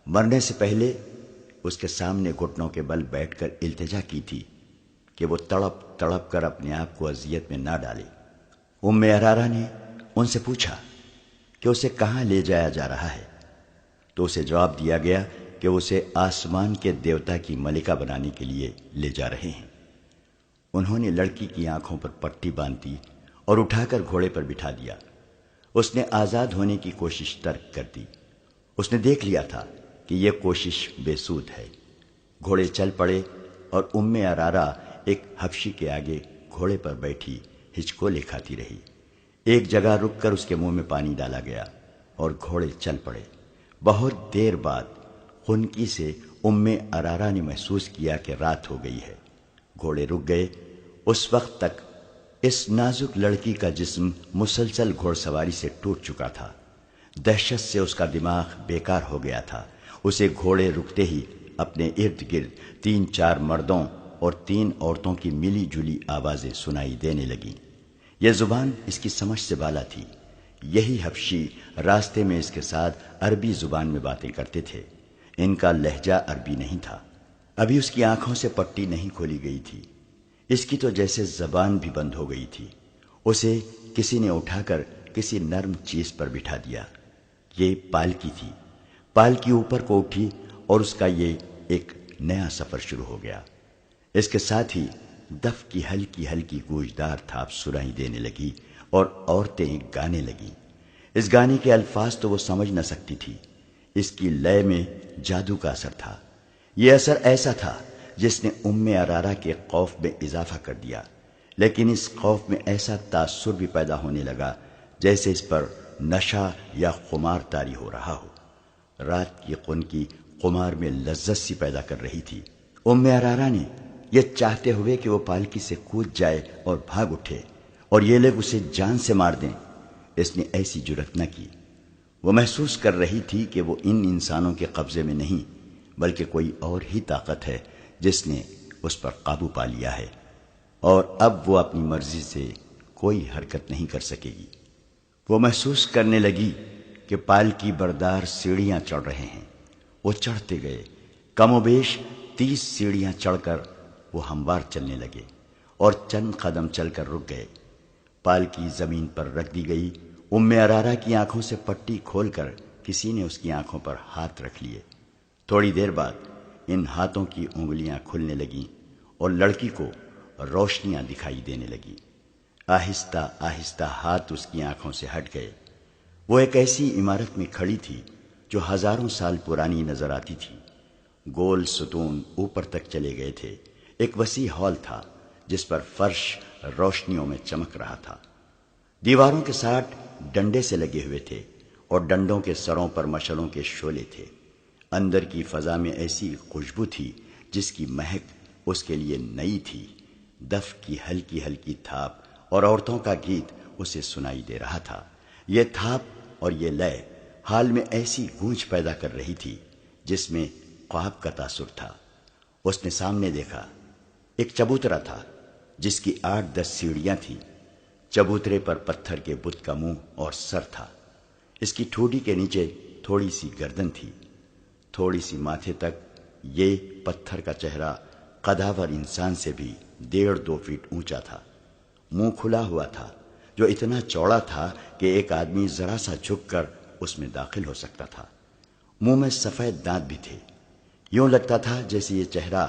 مرنے سے پہلے اس کے سامنے گھٹنوں کے بل بیٹھ کر التجا کی تھی کہ وہ تڑپ تڑپ کر اپنے آپ کو اذیت میں نہ ڈالے۔ ام ارارہ نے ان سے پوچھا کہ اسے کہاں لے جایا جا رہا ہے، تو اسے جواب دیا گیا کہ اسے آسمان کے دیوتا کی ملکہ بنانے کے لیے لے جا رہے ہیں۔ انہوں نے لڑکی کی آنکھوں پر پٹی باندھ دی اور اٹھا کر گھوڑے پر بٹھا دیا۔ اس نے آزاد ہونے کی کوشش ترک کر دی۔ اس نے دیکھ لیا تھا کہ یہ کوشش بے سود ہے۔ گھوڑے چل پڑے اور ام ارارہ ایک حبشی کے آگے گھوڑے پر بیٹھی ہچکولے کھاتی رہی۔ ایک جگہ رک کر اس کے منہ میں پانی ڈالا گیا اور گھوڑے چل پڑے۔ بہت دیر بعد خنکی سے ام ارارہ نے محسوس کیا کہ رات ہو گئی ہے۔ گھوڑے رک گئے۔ اس وقت تک اس نازک لڑکی کا جسم مسلسل گھوڑ سواری سے ٹوٹ چکا تھا۔ دہشت سے اس کا دماغ بیکار ہو گیا تھا۔ اسے گھوڑے رکتے ہی اپنے ارد گرد 3-4 مردوں اور 3 عورتوں کی ملی جلی آوازیں سنائی دینے لگیں۔ یہ زبان اس کی سمجھ سے بالا تھی۔ یہی حبشی راستے میں اس کے ساتھ عربی زبان میں باتیں کرتے تھے۔ ان کا لہجہ عربی نہیں تھا۔ ابھی اس کی آنکھوں سے پٹی نہیں کھولی گئی تھی۔ اس کی تو جیسے زبان بھی بند ہو گئی تھی۔ اسے کسی نے اٹھا کر کسی نرم چیز پر بٹھا دیا۔ یہ پالکی تھی۔ پالکی اوپر کو اٹھی اور اس کا یہ ایک نیا سفر شروع ہو گیا۔ اس کے ساتھ ہی دف کی ہلکی ہلکی گوجدار تھاپ سنائی دینے لگی اور عورتیں گانے لگیں۔ اس گانے کے الفاظ تو وہ سمجھ نہ سکتی تھی۔ اس کی لے میں جادو کا اثر تھا۔ یہ اثر ایسا تھا جس نے ام ارارہ کے خوف میں اضافہ کر دیا، لیکن اس خوف میں ایسا تاثر بھی پیدا ہونے لگا جیسے اس پر نشہ یا خمار طاری ہو رہا ہو۔ رات کی خنکی خمار میں لذت سی پیدا کر رہی تھی۔ ام ارارہ نے یہ چاہتے ہوئے کہ وہ پالکی سے کود جائے اور بھاگ اٹھے اور یہ لوگ اسے جان سے مار دیں، اس نے ایسی جرأت نہ کی۔ وہ محسوس کر رہی تھی کہ وہ ان انسانوں کے قبضے میں نہیں بلکہ کوئی اور ہی طاقت ہے جس نے اس پر قابو پا لیا ہے، اور اب وہ اپنی مرضی سے کوئی حرکت نہیں کر سکے گی۔ وہ محسوس کرنے لگی کہ پالکی بردار سیڑھیاں چڑھ رہے ہیں۔ وہ چڑھتے گئے۔ کم و بیش 30 سیڑھیاں چڑھ کر وہ ہموار چلنے لگے اور چند قدم چل کر رک گئے۔ پالکی زمین پر رکھ دی گئی۔ ام ارارہ کی آنکھوں سے پٹی کھول کر کسی نے اس کی آنکھوں پر ہاتھ رکھ لیے۔ تھوڑی دیر بعد ان ہاتھوں کی انگلیاں کھلنے لگیں اور لڑکی کو روشنیاں دکھائی دینے لگیں۔ آہستہ آہستہ ہاتھ اس کی آنکھوں سے ہٹ گئے۔ وہ ایک ایسی عمارت میں کھڑی تھی جو ہزاروں سال پرانی نظر آتی تھی۔ گول ستون اوپر تک چلے گئے تھے۔ ایک وسیع ہال تھا جس پر فرش روشنیوں میں چمک رہا تھا۔ دیواروں کے ساتھ ڈنڈے سے لگے ہوئے تھے اور ڈنڈوں کے سروں پر مشلوں کے شعلے تھے۔ اندر کی فضا میں ایسی خوشبو تھی جس کی مہک اس کے لیے نئی تھی۔ دف کی ہلکی ہلکی تھاپ اور عورتوں کا گیت اسے سنائی دے رہا تھا۔ یہ تھاپ اور یہ لے حال میں ایسی گونج پیدا کر رہی تھی جس میں خواب کا تاثر تھا۔ اس نے سامنے دیکھا، ایک چبوترا تھا جس کی 8-10 سیڑھیاں تھیں۔ چبوترے پر پتھر کے بت کا منہ اور سر تھا۔ اس کی ٹھوڈی کے نیچے تھوڑی سی گردن تھی، تھوڑی سی ماتھے تک۔ یہ پتھر کا چہرہ قداور انسان سے بھی 1.5-2 فٹ اونچا تھا۔ منہ کھلا ہوا تھا جو اتنا چوڑا تھا کہ ایک آدمی ذرا سا جھک کر اس میں داخل ہو سکتا تھا۔ منہ میں سفید دانت بھی تھے۔ یوں لگتا تھا جیسے یہ چہرہ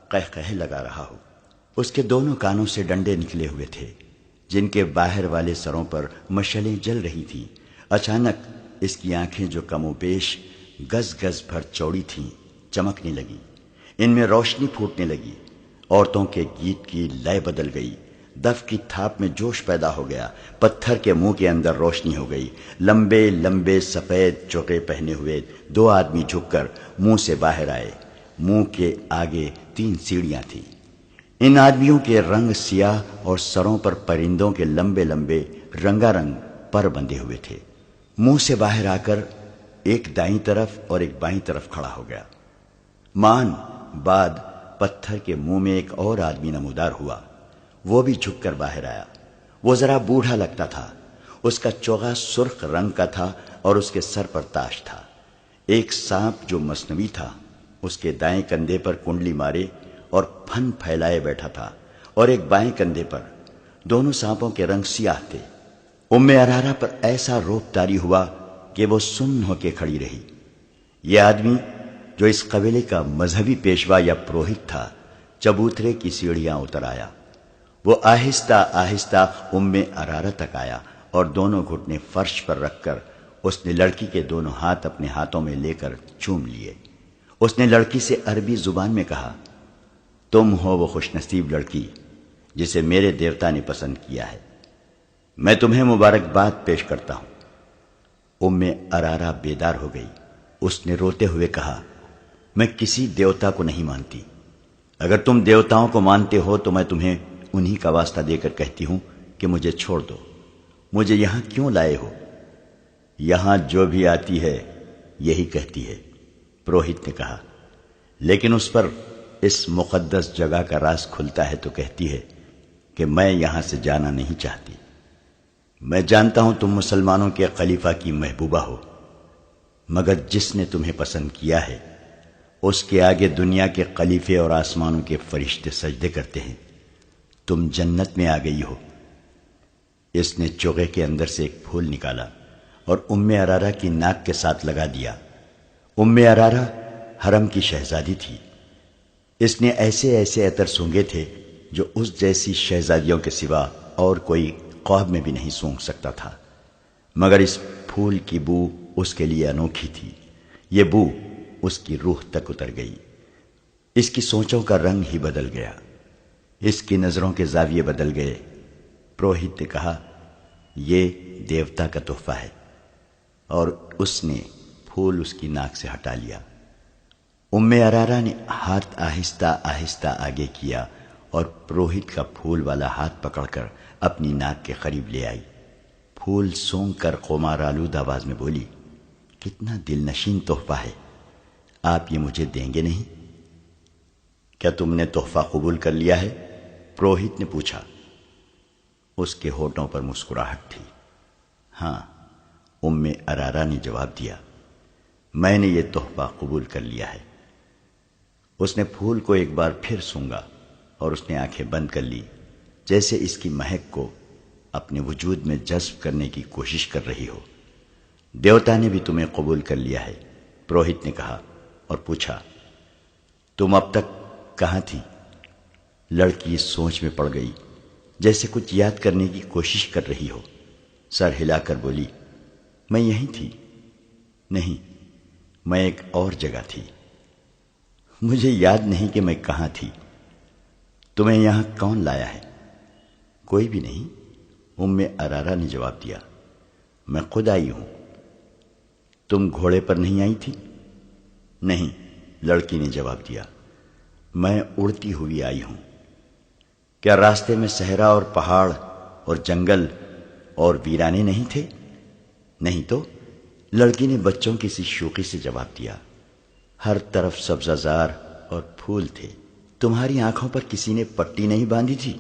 قہقہے لگا رہا ہو۔ اس کے دونوں کانوں سے ڈنڈے نکلے ہوئے تھے جن کے باہر والے سروں پر مشلیں جل رہی تھیں۔ اچانک اس کی آنکھیں جو کم و بیش گز گز بھر چوڑی تھیں چمکنے لگیں۔ ان میں روشنی پھوٹنے لگی۔ عورتوں کے گیت کی لے بدل گئی۔ دف کی تھاپ میں جوش پیدا ہو گیا۔ پتھر کے منہ کے اندر روشنی ہو گئی۔ لمبے لمبے سفید چوٹے پہنے ہوئے 2 آدمی جھک کر منہ سے باہر آئے۔ منہ کے آگے 3 سیڑھیاں تھیں۔ ان آدمیوں کے رنگ سیاہ اور سروں پر پرندوں کے لمبے لمبے رنگا رنگ پر بندھے ہوئے تھے۔ منہ سے باہر آ کر ایک دائیں طرف اور ایک بائیں طرف کھڑا ہو گیا۔ مان بعد پتھر کے منہ میں ایک اور آدمی نمودار ہوا۔ وہ بھی جھک کر باہر آیا۔ وہ ذرا بوڑھا لگتا تھا۔ اس کا چوغا سرخ رنگ کا تھا اور اس کے سر پر تاج تھا۔ ایک سانپ جو مصنوعی تھا اس کے دائیں کندھے پر کنڈلی مارے اور پھن پھیلائے بیٹھا تھا، اور ایک بائیں کندھے پر۔ دونوں سانپوں کے رنگ سیاہ تھے۔ ام ارارہ پر ایسا روب طاری ہوا کہ وہ سن ہو کے کھڑی رہی۔ یہ آدمی جو اس قبیلے کا مذہبی پیشوا یا پروہت تھا، چبوترے کی سیڑھیاں اتر آیا۔ وہ آہستہ آہستہ ام ارارہ تک آیا اور دونوں گھٹنے فرش پر رکھ کر اس نے لڑکی کے دونوں ہاتھ اپنے ہاتھوں میں لے کر چوم لیے۔ اس نے لڑکی سے عربی زبان میں کہا، تم ہو وہ خوش نصیب لڑکی جسے میرے دیوتا نے پسند کیا ہے، میں تمہیں مبارکباد پیش کرتا ہوں۔ ام ارارہ بیدار ہو گئی۔ اس نے روتے ہوئے کہا، میں کسی دیوتا کو نہیں مانتی۔ اگر تم دیوتاؤں کو مانتے ہو تو میں تمہیں انہی کا واسطہ دے کر کہتی ہوں کہ مجھے چھوڑ دو۔ مجھے یہاں کیوں لائے ہو؟ یہاں جو بھی آتی ہے یہی کہتی ہے، پروہت نے کہا، لیکن اس پر اس مقدس جگہ کا راز کھلتا ہے تو کہتی ہے کہ میں یہاں سے جانا نہیں چاہتی۔ میں جانتا ہوں تم مسلمانوں کے خلیفہ کی محبوبہ ہو، مگر جس نے تمہیں پسند کیا ہے اس کے آگے دنیا کے خلیفے اور آسمانوں کے فرشتے سجدے کرتے ہیں۔ تم جنت میں آ گئی ہو۔ اس نے چوغے کے اندر سے ایک پھول نکالا اور ام ارارہ کی ناک کے ساتھ لگا دیا۔ ام ارارہ حرم کی شہزادی تھی۔ اس نے ایسے ایسے عطر سونگے تھے جو اس جیسی شہزادیوں کے سوا اور کوئی خواب میں بھی نہیں سونگ سکتا تھا، مگر اس پھول کی بو اس کے لیے انوکھی تھی۔ یہ بو اس کی روح تک اتر گئی۔ اس کی سوچوں کا رنگ ہی بدل گیا، اس کی نظروں کے زاویے بدل گئے۔ پروہت نے کہا، یہ دیوتا کا تحفہ ہے، اور اس نے پھول اس کی ناک سے ہٹا لیا۔ ام ارارہ نے ہاتھ آہستہ آہستہ آگے کیا اور پروہت کا پھول والا ہاتھ پکڑ کر اپنی ناک کے قریب لے آئی۔ پھول سونگ کر خمار آلود آواز میں بولی، کتنا دل نشین تحفہ ہے، آپ یہ مجھے دیں گے نہیں؟ کیا تم نے تحفہ قبول کر لیا ہے؟ پروہت نے پوچھا۔ اس کے ہونٹوں پر مسکراہٹ تھی۔ ہاں، ام ارارہ نے جواب دیا، میں نے یہ تحفہ قبول کر لیا ہے۔ اس نے پھول کو ایک بار پھر سونگا اور اس نے آنکھیں بند کر لی، جیسے اس کی مہک کو اپنے وجود میں جذب کرنے کی کوشش کر رہی ہو۔ دیوتا نے بھی تمہیں قبول کر لیا ہے، پروہت نے کہا اور پوچھا، تم اب تک کہاں تھی؟ لڑکی سوچ میں پڑ گئی، جیسے کچھ یاد کرنے کی کوشش کر رہی ہو۔ سر ہلا کر بولی، میں یہیں تھی۔ نہیں، میں ایک اور جگہ تھی۔ مجھے یاد نہیں کہ میں کہاں تھی۔ تمہیں یہاں کون لایا ہے؟ کوئی بھی نہیں، ام ارارہ نے جواب دیا، میں خود آئی ہوں۔ تم گھوڑے پر نہیں آئی تھی؟ نہیں، لڑکی نے جواب دیا، میں اڑتی ہوئی آئی ہوں۔ کیا راستے میں صحرا اور پہاڑ اور جنگل اور ویرانے نہیں تھے؟ نہیں تو، لڑکی نے بچوں کی سی شوخی سے جواب دیا، ہر طرف سبزہ زار اور پھول تھے۔ تمہاری آنکھوں پر کسی نے پٹی نہیں باندھی تھی؟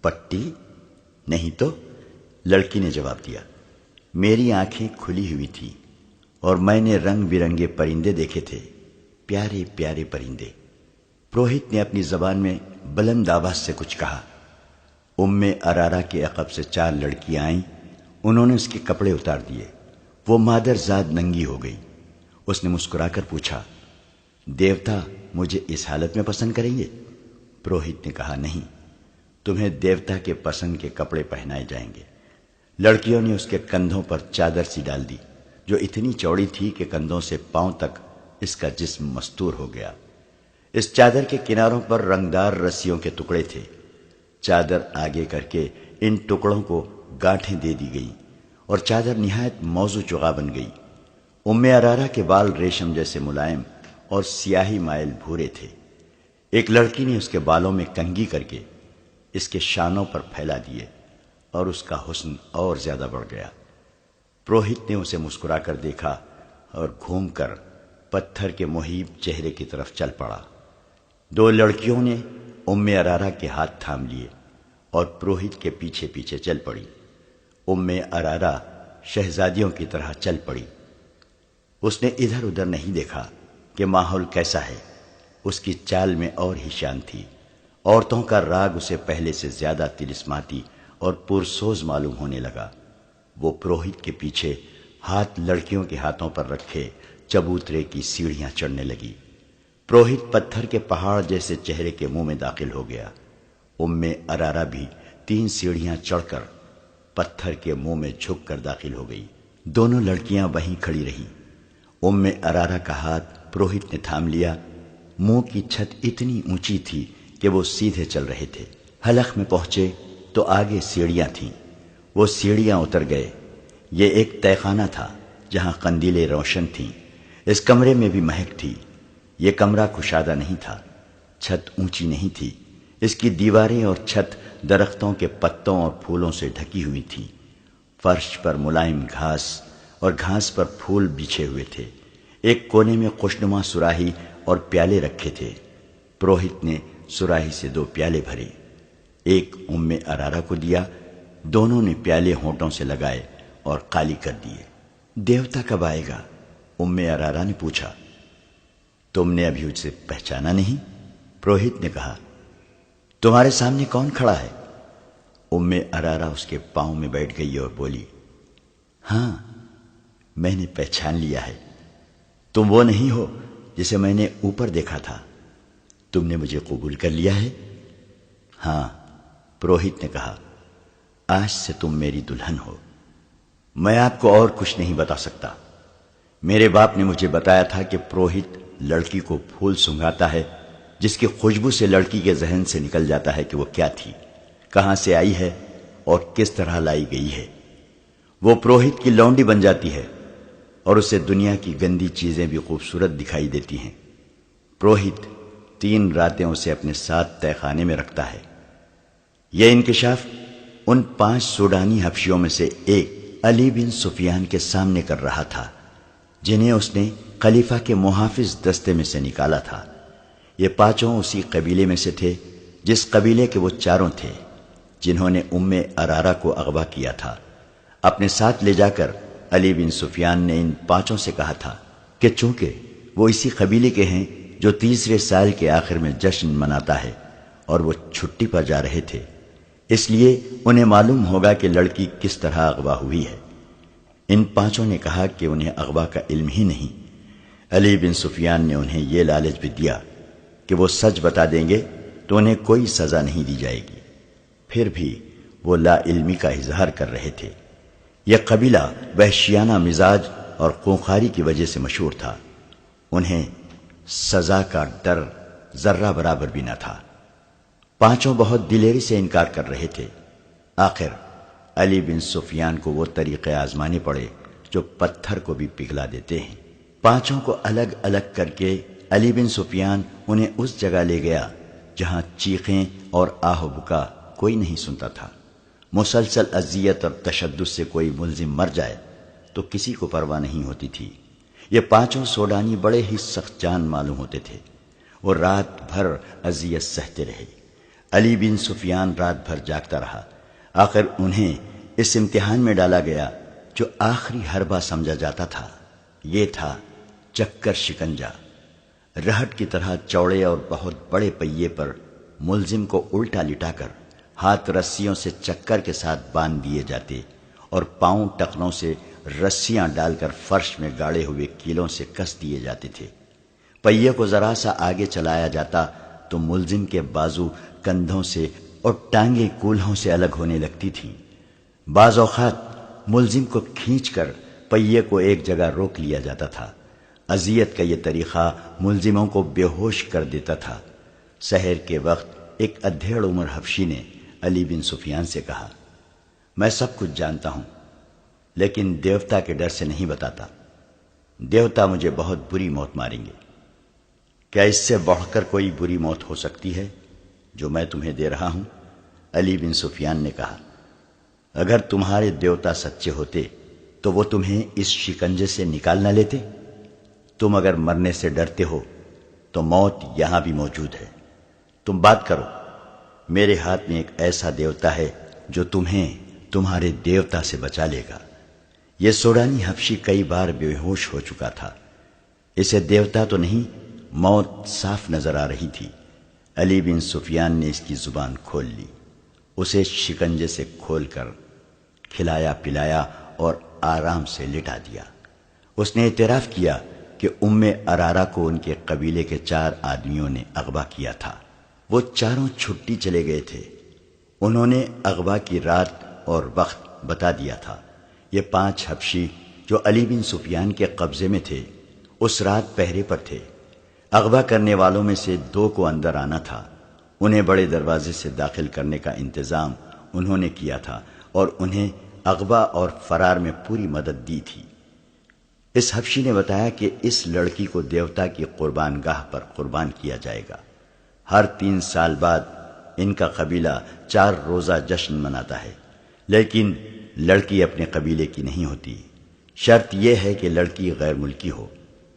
پٹی؟ نہیں تو، لڑکی نے جواب دیا، میری آنکھیں کھلی ہوئی تھی اور میں نے رنگ برنگے پرندے دیکھے تھے، پیارے پیارے پرندے۔ پروہت نے اپنی زبان میں بلند آواز سے کچھ کہا۔ ام ارارہ کے عقب سے 4 لڑکیاں آئیں، انہوں نے اس کے کپڑے اتار دیے۔ وہ مادر زاد ننگی ہو گئی۔ اس نے مسکرا کر پوچھا، دیوتا مجھے اس حالت میں پسند کریں گے؟ پروہت نے کہا، نہیں، تمہیں دیوتا کے پسند کے کپڑے پہنائے جائیں گے۔ لڑکیوں نے اس کے کندھوں پر چادر سی ڈال دی جو اتنی چوڑی تھی کہ کندھوں سے پاؤں تک اس کا جسم مستور ہو گیا۔ اس چادر کے کناروں پر رنگدار رسیوں کے ٹکڑے تھے۔ چادر آگے کر کے ان ٹکڑوں کو گاٹھیں دے دی گئیں اور چادر نہایت موزوں چغا بن گئی۔ ام ارارہ کے بال ریشم جیسے ملائم اور سیاہی مائل بھورے تھے۔ ایک لڑکی نے اس کے بالوں میں کنگھی کر کے اس کے شانوں پر پھیلا دیے اور اس کا حسن اور زیادہ بڑھ گیا۔ پروہت نے اسے مسکرا کر دیکھا اور گھوم کر پتھر کے محیب چہرے کی طرف چل پڑا۔ 2 لڑکیوں نے ام ارارہ کے ہاتھ تھام لیے اور پروہت کے پیچھے پیچھے چل پڑی۔ ام ارارہ شہزادیوں کی طرح چل پڑی۔ اس نے ادھر ادھر نہیں دیکھا کہ ماحول کیسا ہے، اس کی چال میں اور ہی شان تھی۔ عورتوں کا راگ اسے پہلے سے زیادہ طلسماتی اور پرسوز معلوم ہونے لگا۔ وہ پروہت کے پیچھے ہاتھ لڑکیوں کے ہاتھوں پر رکھے چبوترے کی سیڑھیاں چڑھنے لگی۔ پروہت پتھر کے پہاڑ جیسے چہرے کے منہ میں داخل ہو گیا۔ ارارا بھی 3 سیڑھیاں چڑھ کر پتھر کے منہ میں جھک کر داخل ہو گئی۔ دونوں لڑکیاں وہیں کھڑی رہیں۔ ارارا کا ہاتھ پروہت نے تھام لیا۔ منہ کی چھت اتنی اونچی تھی کہ وہ سیدھے چل رہے تھے۔ حلق میں پہنچے تو آگے سیڑھیاں تھیں۔ وہ سیڑھیاں اتر گئے۔ یہ ایک تہہ خانہ تھا جہاں قندیلیں روشن تھیں۔ اس کمرے میں بھی مہک تھی۔ یہ کمرہ کشادہ نہیں تھا، چھت اونچی نہیں تھی، اس کی دیواریں اور چھت درختوں کے پتوں اور پھولوں سے ڈھکی ہوئی تھیں۔ فرش پر ملائم گھاس اور گھاس پر پھول بچھے ہوئے تھے۔ ایک کونے میں خوشنما سراہی اور پیالے رکھے تھے۔ پروہت نے سراہی سے 2 پیالے بھرے، ایک ارارا کو دیا۔ دونوں نے پیالے ہونٹوں سے لگائے اور خالی کر دیے۔ دیوتا کب آئے گا؟ ارارا نے پوچھا۔ تم نے ابھی اسے پہچانا نہیں؟ پروہت نے کہا۔ تمہارے سامنے کون کھڑا ہے؟ ارارا اس کے پاؤں میں بیٹھ گئی اور بولی، ہاں میں نے پہچان لیا ہے۔ تم وہ نہیں ہو جسے میں نے اوپر دیکھا تھا۔ تم نے مجھے قبول کر لیا ہے؟ ہاں، پروہت نے کہا، آج سے تم میری دلہن ہو۔ میں آپ کو اور کچھ نہیں بتا سکتا۔ میرے باپ نے مجھے بتایا تھا کہ پروہت لڑکی کو پھول سنگھاتا ہے جس کی خوشبو سے لڑکی کے ذہن سے نکل جاتا ہے کہ وہ کیا تھی، کہاں سے آئی ہے اور کس طرح لائی گئی ہے۔ وہ پروہت کی لونڈی بن جاتی ہے اور اسے دنیا کی گندی چیزیں بھی خوبصورت دکھائی دیتی ہیں۔ پروہت 3 راتیں اسے اپنے ساتھ تہہ خانے میں رکھتا ہے۔ یہ انکشاف ان 5 سوڈانی حبشیوں میں سے ایک علی بن سفیان کے سامنے کر رہا تھا، جنہیں اس نے خلیفہ کے محافظ دستے میں سے نکالا تھا۔ یہ 5 اسی قبیلے میں سے تھے جس قبیلے کے وہ 4 تھے جنہوں نے ارارا کو اغوا کیا تھا۔ اپنے ساتھ لے جا کر علی بن سفیان نے ان 5 سے کہا تھا کہ چونکہ وہ اسی قبیلے کے ہیں جو تیسرے سال کے آخر میں جشن مناتا ہے اور وہ چھٹی پر جا رہے تھے، اس لیے انہیں معلوم ہوگا کہ لڑکی کس طرح اغوا ہوئی ہے۔ ان 5 نے کہا کہ انہیں اغوا کا علم ہی نہیں۔ علی بن سفیان نے انہیں یہ لالچ بھی دیا کہ وہ سچ بتا دیں گے تو انہیں کوئی سزا نہیں دی جائے گی۔ پھر بھی وہ لا علمی کا اظہار کر رہے تھے۔ یہ قبیلہ وحشیانہ مزاج اور خونخواری کی وجہ سے مشہور تھا۔ انہیں سزا کا ڈر ذرہ برابر بھی نہ تھا۔ 5 بہت دلیری سے انکار کر رہے تھے۔ آخر علی بن سفیان کو وہ طریقے آزمانے پڑے جو پتھر کو بھی پگھلا دیتے ہیں۔ 5 کو الگ الگ کر کے علی بن سفیان انہیں اس جگہ لے گیا جہاں چیخیں اور آہ و بکا کوئی نہیں سنتا تھا۔ مسلسل اذیت اور تشدد سے کوئی ملزم مر جائے تو کسی کو پرواہ نہیں ہوتی تھی۔ یہ 5 سوڈانی بڑے ہی سخت جان معلوم ہوتے تھے۔ وہ رات بھر اذیت سہتے رہے۔ علی بن سفیان رات بھر جاگتا رہا۔ آخر انہیں اس امتحان میں ڈالا گیا جو آخری حربہ سمجھا جاتا تھا۔ یہ تھا چکر شکنجا۔ رہٹ کی طرح چوڑے اور بہت بڑے پہیے پر ملزم کو الٹا لٹا کر ہاتھ رسیوں سے چکر کے ساتھ باندھ دیے جاتے اور پاؤں ٹخنوں سے رسیاں ڈال کر فرش میں گاڑے ہوئے کیلوں سے کس دیے جاتے تھے۔ پہیے کو ذرا سا آگے چلایا جاتا تو ملزم کے بازو کندھوں سے اور ٹانگیں کولہوں سے الگ ہونے لگتی تھیں۔ بعض اوقات ملزم کو کھینچ کر پہیے کو ایک جگہ روک لیا جاتا تھا۔ اذیت کا یہ طریقہ ملزموں کو بے ہوش کر دیتا تھا۔ سحر کے وقت ایک ادھیڑ عمر حبشی نے علی بن سفیان سے کہا، میں سب کچھ جانتا ہوں لیکن دیوتا کے ڈر سے نہیں بتاتا۔ دیوتا مجھے بہت بری موت ماریں گے۔ کیا اس سے بڑھ کر کوئی بری موت ہو سکتی ہے جو میں تمہیں دے رہا ہوں؟ علی بن سفیان نے کہا، اگر تمہارے دیوتا سچے ہوتے تو وہ تمہیں اس شکنجے سے نکال نہ لیتے۔ تم اگر مرنے سے ڈرتے ہو تو موت یہاں بھی موجود ہے۔ تم بات کرو، میرے ہاتھ میں ایک ایسا دیوتا ہے جو تمہیں تمہارے دیوتا سے بچا لے گا۔ یہ سوڈانی حبشی کئی بار بے ہوش ہو چکا تھا۔ اسے دیوتا تو نہیں، موت صاف نظر آ رہی تھی۔ علی بن سفیان نے اس کی زبان کھول لی، اسے شکنجے سے کھول کر کھلایا پلایا اور آرام سے لٹا دیا۔ اس نے اعتراف کیا کہ ام ارارہ کو ان کے قبیلے کے 4 آدمیوں نے اغوا کیا تھا۔ وہ چاروں چھٹی چلے گئے تھے۔ انہوں نے اغوا کی رات اور وقت بتا دیا تھا۔ یہ 5 حبشی جو علی بن سفیان کے قبضے میں تھے اس رات پہرے پر تھے۔ اغوا کرنے والوں میں سے 2 کو اندر آنا تھا۔ انہیں بڑے دروازے سے داخل کرنے کا انتظام انہوں نے کیا تھا اور انہیں اغوا اور فرار میں پوری مدد دی تھی۔ اس حبشی نے بتایا کہ اس لڑکی کو دیوتا کی قربان گاہ پر قربان کیا جائے گا۔ ہر 3 سال بعد ان کا قبیلہ 4 روزہ جشن مناتا ہے، لیکن لڑکی اپنے قبیلے کی نہیں ہوتی۔ شرط یہ ہے کہ لڑکی غیر ملکی ہو،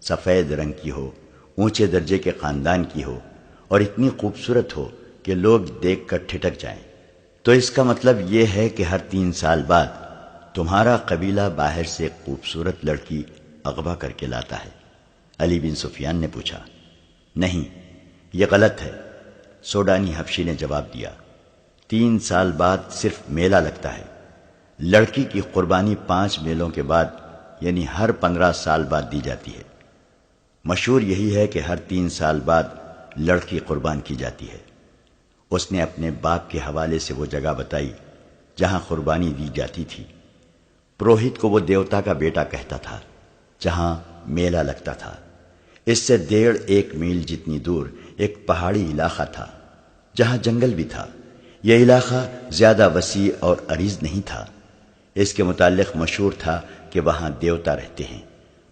سفید رنگ کی ہو، اونچے درجے کے خاندان کی ہو اور اتنی خوبصورت ہو کہ لوگ دیکھ کر ٹھٹک جائیں۔ تو اس کا مطلب یہ ہے کہ ہر 3 سال بعد تمہارا قبیلہ باہر سے خوبصورت لڑکی اغوا کر کے لاتا ہے۔ علی بن سفیان نے پوچھا، نہیں، یہ غلط ہے۔ سوڈانی حبشی نے جواب دیا، 3 سال بعد صرف میلہ لگتا ہے۔ لڑکی کی قربانی 5 میلوں کے بعد یعنی ہر 15 سال بعد دی جاتی ہے۔ مشہور یہی ہے کہ ہر 3 سال بعد لڑکی قربان کی جاتی ہے۔ اس نے اپنے باپ کے حوالے سے وہ جگہ بتائی جہاں قربانی دی جاتی تھی۔ پروہت کو وہ دیوتا کا بیٹا کہتا تھا جہاں میلہ لگتا تھا۔ اس سے 1.5 میل جتنی دور ایک پہاڑی علاقہ تھا جہاں جنگل بھی تھا۔ یہ علاقہ زیادہ وسیع اور عریض نہیں تھا۔ اس کے متعلق مشہور تھا کہ وہاں دیوتا رہتے ہیں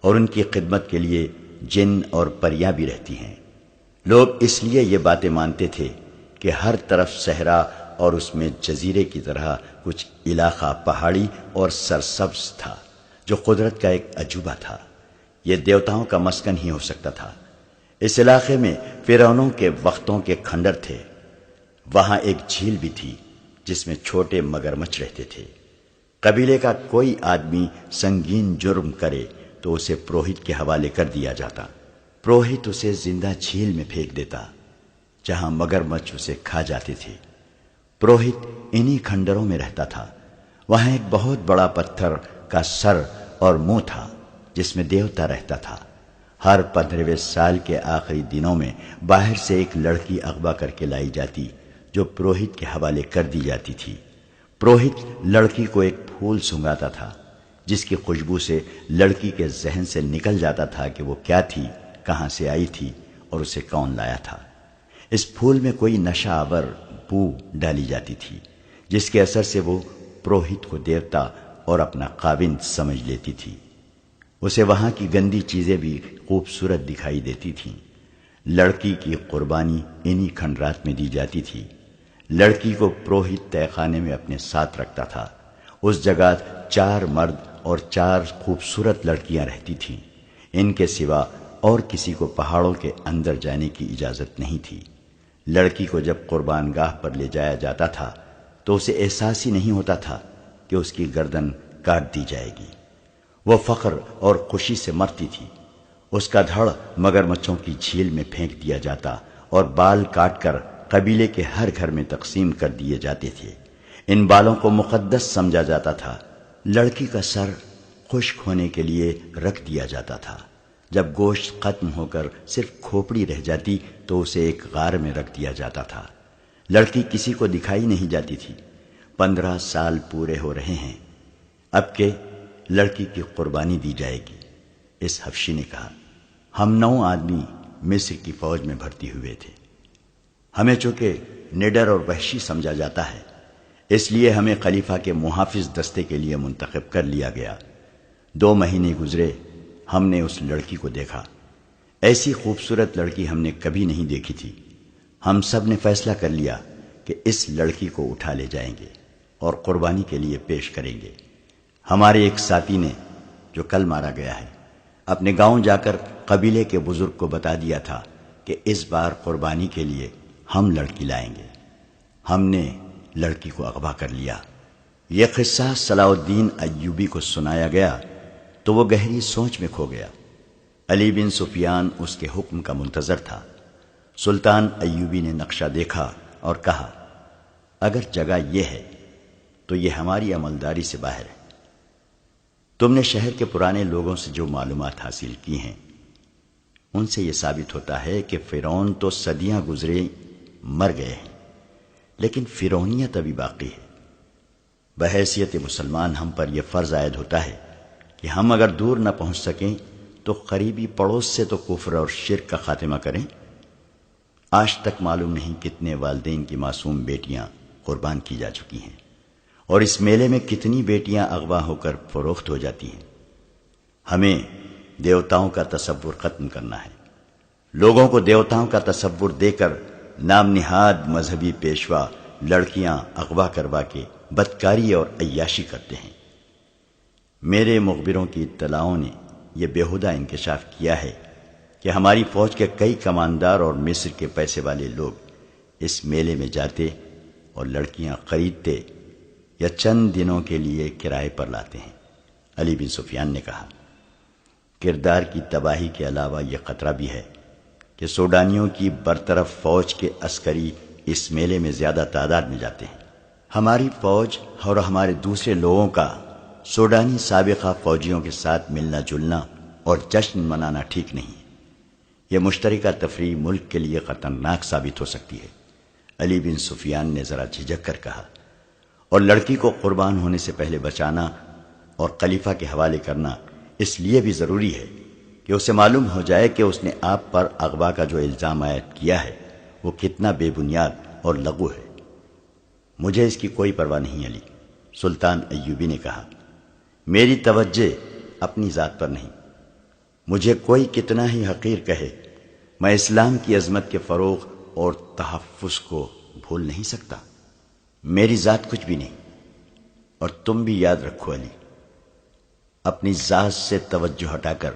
اور ان کی خدمت کے لیے جن اور پریاں بھی رہتی ہیں۔ لوگ اس لیے یہ باتیں مانتے تھے کہ ہر طرف صحرا اور اس میں جزیرے کی طرح کچھ علاقہ پہاڑی اور سرسبز تھا جو قدرت کا ایک عجوبہ تھا۔ یہ دیوتاؤں کا مسکن ہی ہو سکتا تھا۔ اس علاقے میں فرعونوں کے وقتوں کے کھنڈر تھے۔ وہاں ایک جھیل بھی تھی جس میں چھوٹے مگرمچھ رہتے تھے۔ قبیلے کا کوئی آدمی سنگین جرم کرے تو اسے پروہت کے حوالے کر دیا جاتا۔ پروہت اسے زندہ جھیل میں پھینک دیتا جہاں مگرمچھ اسے کھا جاتے تھے۔ پروہت انہی کھنڈروں میں رہتا تھا۔ وہاں ایک بہت بڑا پتھر کا سر اور منہ تھا جس میں دیوتا رہتا تھا۔ ہر 15ویں سال کے آخری دنوں میں باہر سے ایک لڑکی اغوا کر کے لائی جاتی جو پروہت کے حوالے کر دی جاتی تھی۔ پروہت لڑکی کو ایک پھول سنگھاتا تھا جس کی خوشبو سے لڑکی کے ذہن سے نکل جاتا تھا کہ وہ کیا تھی، کہاں سے آئی تھی اور اسے کون لایا تھا۔ اس پھول میں کوئی نشہ آور بو ڈالی جاتی تھی جس کے اثر سے وہ پروہت کو دیوتا اور اپنا خاوند سمجھ لیتی تھی۔ اسے وہاں کی گندی چیزیں بھی خوبصورت دکھائی دیتی تھیں۔ لڑکی کی قربانی انہی کھنڈرات میں دی جاتی تھی۔ لڑکی کو پروہت تہہ خانے میں اپنے ساتھ رکھتا تھا۔ اس جگہ 4 مرد اور 4 خوبصورت لڑکیاں رہتی تھیں۔ ان کے سوا اور کسی کو پہاڑوں کے اندر جانے کی اجازت نہیں تھی۔ لڑکی کو جب قربان گاہ پر لے جایا جاتا تھا تو اسے احساس ہی نہیں ہوتا تھا کہ اس کی گردن کاٹ دی جائے گی۔ وہ فخر اور خوشی سے مرتی تھی۔ اس کا دھڑ مگرمچھوں کی جھیل میں پھینک دیا جاتا اور بال کاٹ کر قبیلے کے ہر گھر میں تقسیم کر دیے جاتے تھے۔ ان بالوں کو مقدس سمجھا جاتا تھا۔ لڑکی کا سر خشک ہونے کے لیے رکھ دیا جاتا تھا۔ جب گوشت ختم ہو کر صرف کھوپڑی رہ جاتی تو اسے ایک غار میں رکھ دیا جاتا تھا۔ لڑکی کسی کو دکھائی نہیں جاتی تھی۔ 15 سال پورے ہو رہے ہیں اب کہ لڑکی کی قربانی دی جائے گی۔ اس حبشی نے کہا، ہم 9 آدمی مصر کی فوج میں بھرتی ہوئے تھے۔ ہمیں چونکہ نڈر اور وحشی سمجھا جاتا ہے اس لیے ہمیں خلیفہ کے محافظ دستے کے لیے منتخب کر لیا گیا۔ 2 مہینے گزرے، ہم نے اس لڑکی کو دیکھا۔ ایسی خوبصورت لڑکی ہم نے کبھی نہیں دیکھی تھی۔ ہم سب نے فیصلہ کر لیا کہ اس لڑکی کو اٹھا لے جائیں گے اور قربانی کے لیے پیش کریں گے۔ ہمارے ایک ساتھی نے، جو کل مارا گیا ہے، اپنے گاؤں جا کر قبیلے کے بزرگ کو بتا دیا تھا کہ اس بار قربانی کے لیے ہم لڑکی لائیں گے۔ ہم نے لڑکی کو اغوا کر لیا۔ یہ قصہ صلاح الدین ایوبی کو سنایا گیا تو وہ گہری سوچ میں کھو گیا۔ علی بن سفیان اس کے حکم کا منتظر تھا۔ سلطان ایوبی نے نقشہ دیکھا اور کہا، اگر جگہ یہ ہے تو یہ ہماری عملداری سے باہر ہے۔ تم نے شہر کے پرانے لوگوں سے جو معلومات حاصل کی ہیں ان سے یہ ثابت ہوتا ہے کہ فرعون تو صدیاں گزرے مر گئے ہیں، لیکن فرعونیت ابھی باقی ہے۔ بحیثیت مسلمان ہم پر یہ فرض عائد ہوتا ہے کہ ہم اگر دور نہ پہنچ سکیں تو قریبی پڑوس سے تو کفر اور شرک کا خاتمہ کریں۔ آج تک معلوم نہیں کتنے والدین کی معصوم بیٹیاں قربان کی جا چکی ہیں، اور اس میلے میں کتنی بیٹیاں اغوا ہو کر فروخت ہو جاتی ہیں۔ ہمیں دیوتاؤں کا تصور ختم کرنا ہے۔ لوگوں کو دیوتاؤں کا تصور دے کر نام نہاد مذہبی پیشوا لڑکیاں اغوا کروا کے بدکاری اور عیاشی کرتے ہیں۔ میرے مخبروں کی اطلاعوں نے یہ بیہودہ انکشاف کیا ہے کہ ہماری فوج کے کئی کماندار اور مصر کے پیسے والے لوگ اس میلے میں جاتے اور لڑکیاں خریدتے یا چند دنوں کے لیے کرائے پر لاتے ہیں۔ علی بن سفیان نے کہا، کردار کی تباہی کے علاوہ یہ خطرہ بھی ہے کہ سوڈانیوں کی برطرف فوج کے عسکری اس میلے میں زیادہ تعداد میں جاتے ہیں۔ ہماری فوج اور ہمارے دوسرے لوگوں کا سوڈانی سابقہ فوجیوں کے ساتھ ملنا جلنا اور جشن منانا ٹھیک نہیں۔ یہ مشترکہ تفریح ملک کے لیے خطرناک ثابت ہو سکتی ہے۔ علی بن سفیان نے ذرا جھجک کر کہا، اور لڑکی کو قربان ہونے سے پہلے بچانا اور خلیفہ کے حوالے کرنا اس لیے بھی ضروری ہے کہ اسے معلوم ہو جائے کہ اس نے آپ پر اغوا کا جو الزام عائد کیا ہے وہ کتنا بے بنیاد اور لغو ہے۔ مجھے اس کی کوئی پرواہ نہیں علی، سلطان ایوبی نے کہا، میری توجہ اپنی ذات پر نہیں۔ مجھے کوئی کتنا ہی حقیر کہے، میں اسلام کی عظمت کے فروغ اور تحفظ کو بھول نہیں سکتا۔ میری ذات کچھ بھی نہیں، اور تم بھی یاد رکھو علی، اپنی ذات سے توجہ ہٹا کر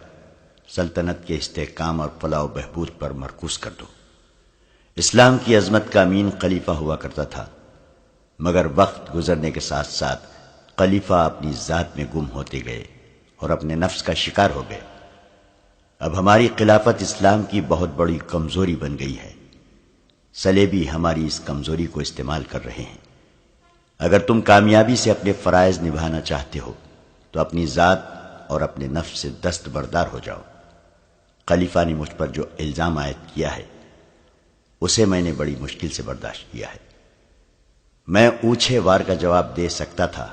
سلطنت کے استحکام اور فلاح و بہبود پر مرکوز کر دو۔ اسلام کی عظمت کا امین خلیفہ ہوا کرتا تھا، مگر وقت گزرنے کے ساتھ ساتھ خلیفہ اپنی ذات میں گم ہوتے گئے اور اپنے نفس کا شکار ہو گئے۔ اب ہماری خلافت اسلام کی بہت بڑی کمزوری بن گئی ہے۔ صلیبی ہماری اس کمزوری کو استعمال کر رہے ہیں۔ اگر تم کامیابی سے اپنے فرائض نبھانا چاہتے ہو تو اپنی ذات اور اپنے نفس سے دستبردار ہو جاؤ۔ خلیفہ نے مجھ پر جو الزام عائد کیا ہے اسے میں نے بڑی مشکل سے برداشت کیا ہے۔ میں اونچے وار کا جواب دے سکتا تھا،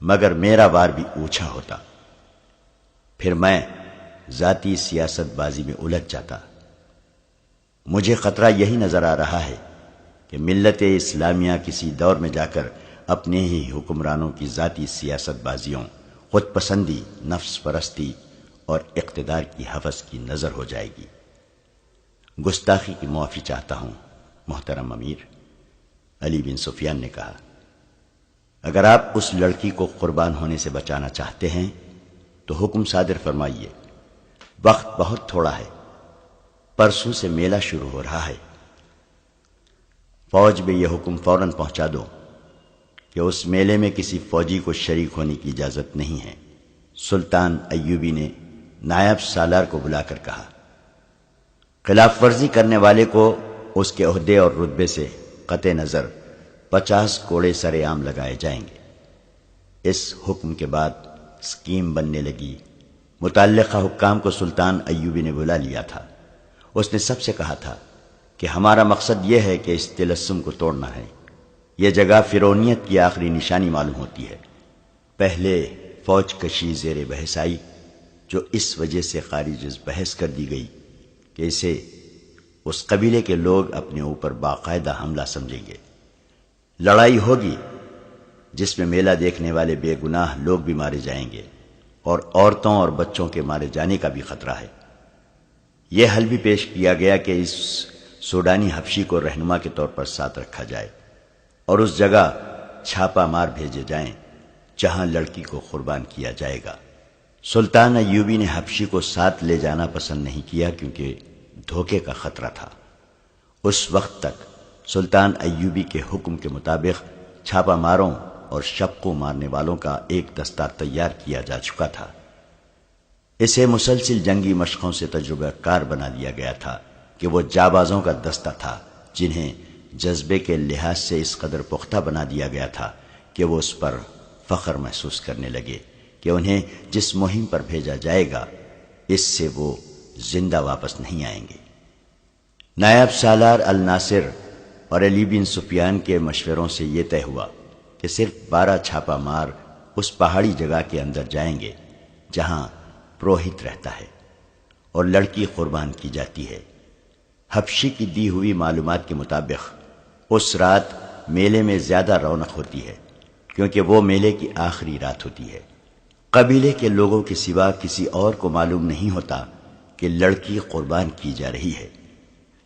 مگر میرا وار بھی اونچا ہوتا، پھر میں ذاتی سیاست بازی میں الجھ جاتا۔ مجھے خطرہ یہی نظر آ رہا ہے کہ ملت اسلامیہ کسی دور میں جا کر اپنے ہی حکمرانوں کی ذاتی سیاست بازیوں، خود پسندی، نفس پرستی اور اقتدار کی ہوس کی نظر ہو جائے گی۔ گستاخی کی معافی چاہتا ہوں محترم امیر، علی بن سفیان نے کہا۔ اگر آپ اس لڑکی کو قربان ہونے سے بچانا چاہتے ہیں تو حکم صادر فرمائیے۔ وقت بہت تھوڑا ہے، پرسوں سے میلہ شروع ہو رہا ہے۔ فوج میں یہ حکم فوراً پہنچا دو کہ اس میلے میں کسی فوجی کو شریک ہونے کی اجازت نہیں ہے۔ سلطان ایوبی نے نائب سالار کو بلا کر کہا، خلاف ورزی کرنے والے کو اس کے عہدے اور رتبے سے قطع نظر 50 کوڑے سر عام لگائے جائیں گے۔ اس حکم کے بعد اسکیم بننے لگی۔ متعلقہ حکام کو سلطان ایوبی نے بلا لیا تھا۔ اس نے سب سے کہا تھا کہ ہمارا مقصد یہ ہے کہ اس طلسم کو توڑنا ہے۔ یہ جگہ فرعونیت کی آخری نشانی معلوم ہوتی ہے۔ پہلے فوج کشی زیر بحث آئی، جو اس وجہ سے خارج از بحث کر دی گئی کہ اسے اس قبیلے کے لوگ اپنے اوپر باقاعدہ حملہ سمجھیں گے۔ لڑائی ہوگی جس میں میلہ دیکھنے والے بے گناہ لوگ بھی مارے جائیں گے، اور عورتوں اور بچوں کے مارے جانے کا بھی خطرہ ہے۔ یہ حل بھی پیش کیا گیا کہ اس سوڈانی حبشی کو رہنما کے طور پر ساتھ رکھا جائے اور اس جگہ چھاپا مار بھیجے جائیں جہاں لڑکی کو قربان کیا جائے گا۔ سلطان ایوبی نے حبشی کو ساتھ لے جانا پسند نہیں کیا کیونکہ دھوکے کا خطرہ تھا۔ اس وقت تک سلطان ایوبی کے حکم کے مطابق چھاپا ماروں اور شب کو مارنے والوں کا ایک دستہ تیار کیا جا چکا تھا۔ اسے مسلسل جنگی مشقوں سے تجربہ کار بنا دیا گیا تھا کہ وہ جابازوں کا دستہ تھا جنہیں جذبے کے لحاظ سے اس قدر پختہ بنا دیا گیا تھا کہ وہ اس پر فخر محسوس کرنے لگے کہ انہیں جس مہم پر بھیجا جائے گا اس سے وہ زندہ واپس نہیں آئیں گے۔ نائب سالار الناصر اور علی بن سفیان کے مشوروں سے یہ طے ہوا کہ صرف 12 چھاپا مار اس پہاڑی جگہ کے اندر جائیں گے جہاں پروہت رہتا ہے اور لڑکی قربان کی جاتی ہے۔ حبشی کی دی ہوئی معلومات کے مطابق اس رات میلے میں زیادہ رونق ہوتی ہے کیونکہ وہ میلے کی آخری رات ہوتی ہے۔ قبیلے کے لوگوں کے سوا کسی اور کو معلوم نہیں ہوتا کہ لڑکی قربان کی جا رہی ہے۔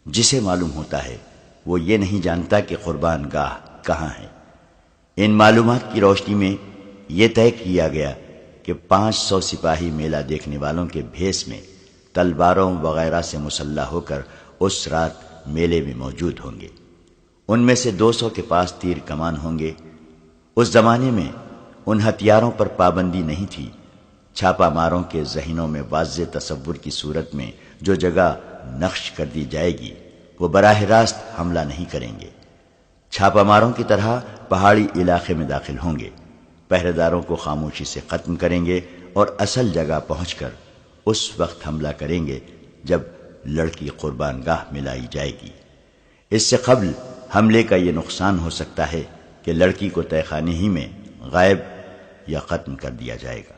جسے معلوم ہوتا ہے وہ یہ نہیں جانتا کہ قربان گاہ کہاں ہے۔ ان معلومات کی روشنی میں یہ طے کیا گیا کہ 500 سپاہی میلہ دیکھنے والوں کے بھیس میں تلواروں وغیرہ سے مسلح ہو کر اس رات میلے میں موجود ہوں گے۔ ان میں سے 200 کے پاس تیر کمان ہوں گے۔ اس زمانے میں ان ہتھیاروں پر پابندی نہیں تھی۔ چھاپا ماروں کے ذہنوں میں واضح تصور کی صورت میں جو جگہ نقش کر دی جائے گی وہ براہ راست حملہ نہیں کریں گے۔ چھاپا ماروں کی طرح پہاڑی علاقے میں داخل ہوں گے، پہرے داروں کو خاموشی سے ختم کریں گے اور اصل جگہ پہنچ کر اس وقت حملہ کریں گے جب لڑکی قربان گاہ میں لائی جائے گی۔ اس سے قبل حملے کا یہ نقصان ہو سکتا ہے کہ لڑکی کو تہہ خانے ہی میں غائب یا ختم کر دیا جائے گا۔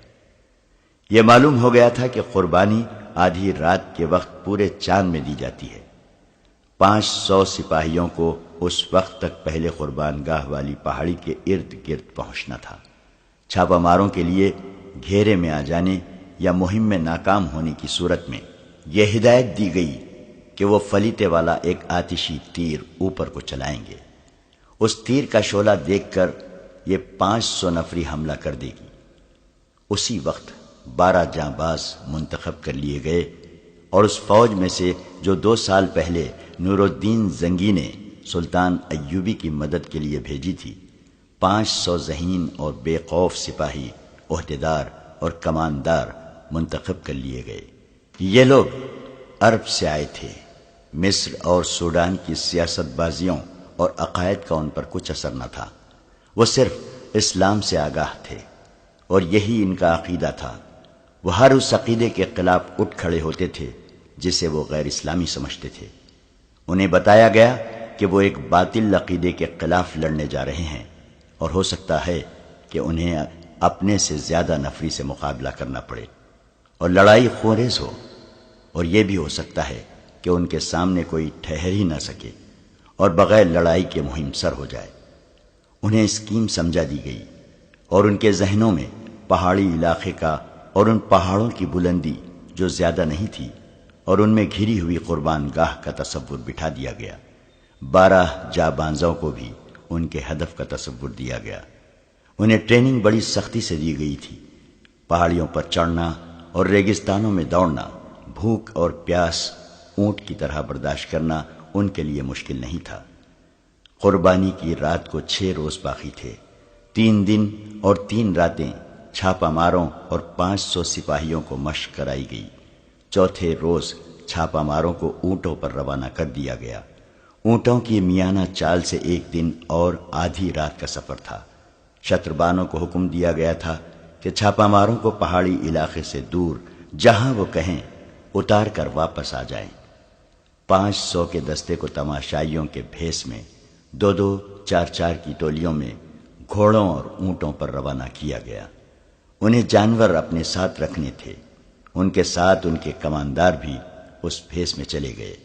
یہ معلوم ہو گیا تھا کہ قربانی آدھی رات کے وقت پورے چاند میں دی جاتی ہے۔ 500 سپاہیوں کو اس وقت تک پہلے قربان گاہ والی پہاڑی کے ارد گرد پہنچنا تھا۔ چھاپا ماروں کے لیے گھیرے میں آ جانے یا مہم میں ناکام ہونے کی صورت میں یہ ہدایت دی گئی کہ وہ فلیتے والا ایک آتشی تیر اوپر کو چلائیں گے۔ اس تیر کا شعلہ دیکھ کر یہ 500 نفری حملہ کر دے گی۔ اسی وقت 12 جانباز منتخب کر لیے گئے اور اس فوج میں سے جو 2 سال پہلے نور الدین زنگی نے سلطان ایوبی کی مدد کے لیے بھیجی تھی، 500 ذہین اور بے خوف سپاہی، عہدیدار اور کماندار منتخب کر لیے گئے۔ یہ لوگ عرب سے آئے تھے۔ مصر اور سوڈان کی سیاست بازیوں اور عقائد کا ان پر کچھ اثر نہ تھا۔ وہ صرف اسلام سے آگاہ تھے اور یہی ان کا عقیدہ تھا۔ وہ ہر اس عقیدے کے خلاف اٹھ کھڑے ہوتے تھے جسے وہ غیر اسلامی سمجھتے تھے۔ انہیں بتایا گیا کہ وہ ایک باطل عقیدے کے خلاف لڑنے جا رہے ہیں اور ہو سکتا ہے کہ انہیں اپنے سے زیادہ نفری سے مقابلہ کرنا پڑے اور لڑائی خونریز ہو، اور یہ بھی ہو سکتا ہے کہ ان کے سامنے کوئی ٹھہر ہی نہ سکے اور بغیر لڑائی کے مہم سر ہو جائے۔ انہیں اسکیم سمجھا دی گئی اور ان کے ذہنوں میں پہاڑی علاقے کا اور ان پہاڑوں کی بلندی جو زیادہ نہیں تھی اور ان میں گھری ہوئی قربان گاہ کا تصور بٹھا دیا گیا۔ 12 جابانزوں کو بھی ان کے ہدف کا تصور دیا گیا۔ انہیں ٹریننگ بڑی سختی سے دی گئی تھی۔ پہاڑیوں پر چڑھنا اور ریگستانوں میں دوڑنا، بھوک اور پیاس اونٹ کی طرح برداشت کرنا ان کے لیے مشکل نہیں تھا۔ قربانی کی رات کو 6 روز باقی تھے۔ 3 دن اور 3 راتیں چھاپا ماروں اور 500 سپاہیوں کو مشق کرائی گئی۔ چوتھے روز چھاپا ماروں کو اونٹوں پر روانہ کر دیا گیا۔ اونٹوں کی میانہ چال سے 1 دن اور آدھی رات کا سفر تھا۔ شتربانوں کو حکم دیا گیا تھا کہ چھاپا ماروں کو پہاڑی علاقے سے دور جہاں وہ کہیں اتار کر واپس آ جائیں۔ 500 کے دستے کو تماشائیوں کے بھیس میں 2-2 4-4 کی ٹولیوں میں گھوڑوں اور اونٹوں پر روانہ کیا گیا۔ انہیں جانور اپنے ساتھ رکھنے تھے۔ ان کے ساتھ ان کے کماندار بھی اس بھیس میں چلے گئے۔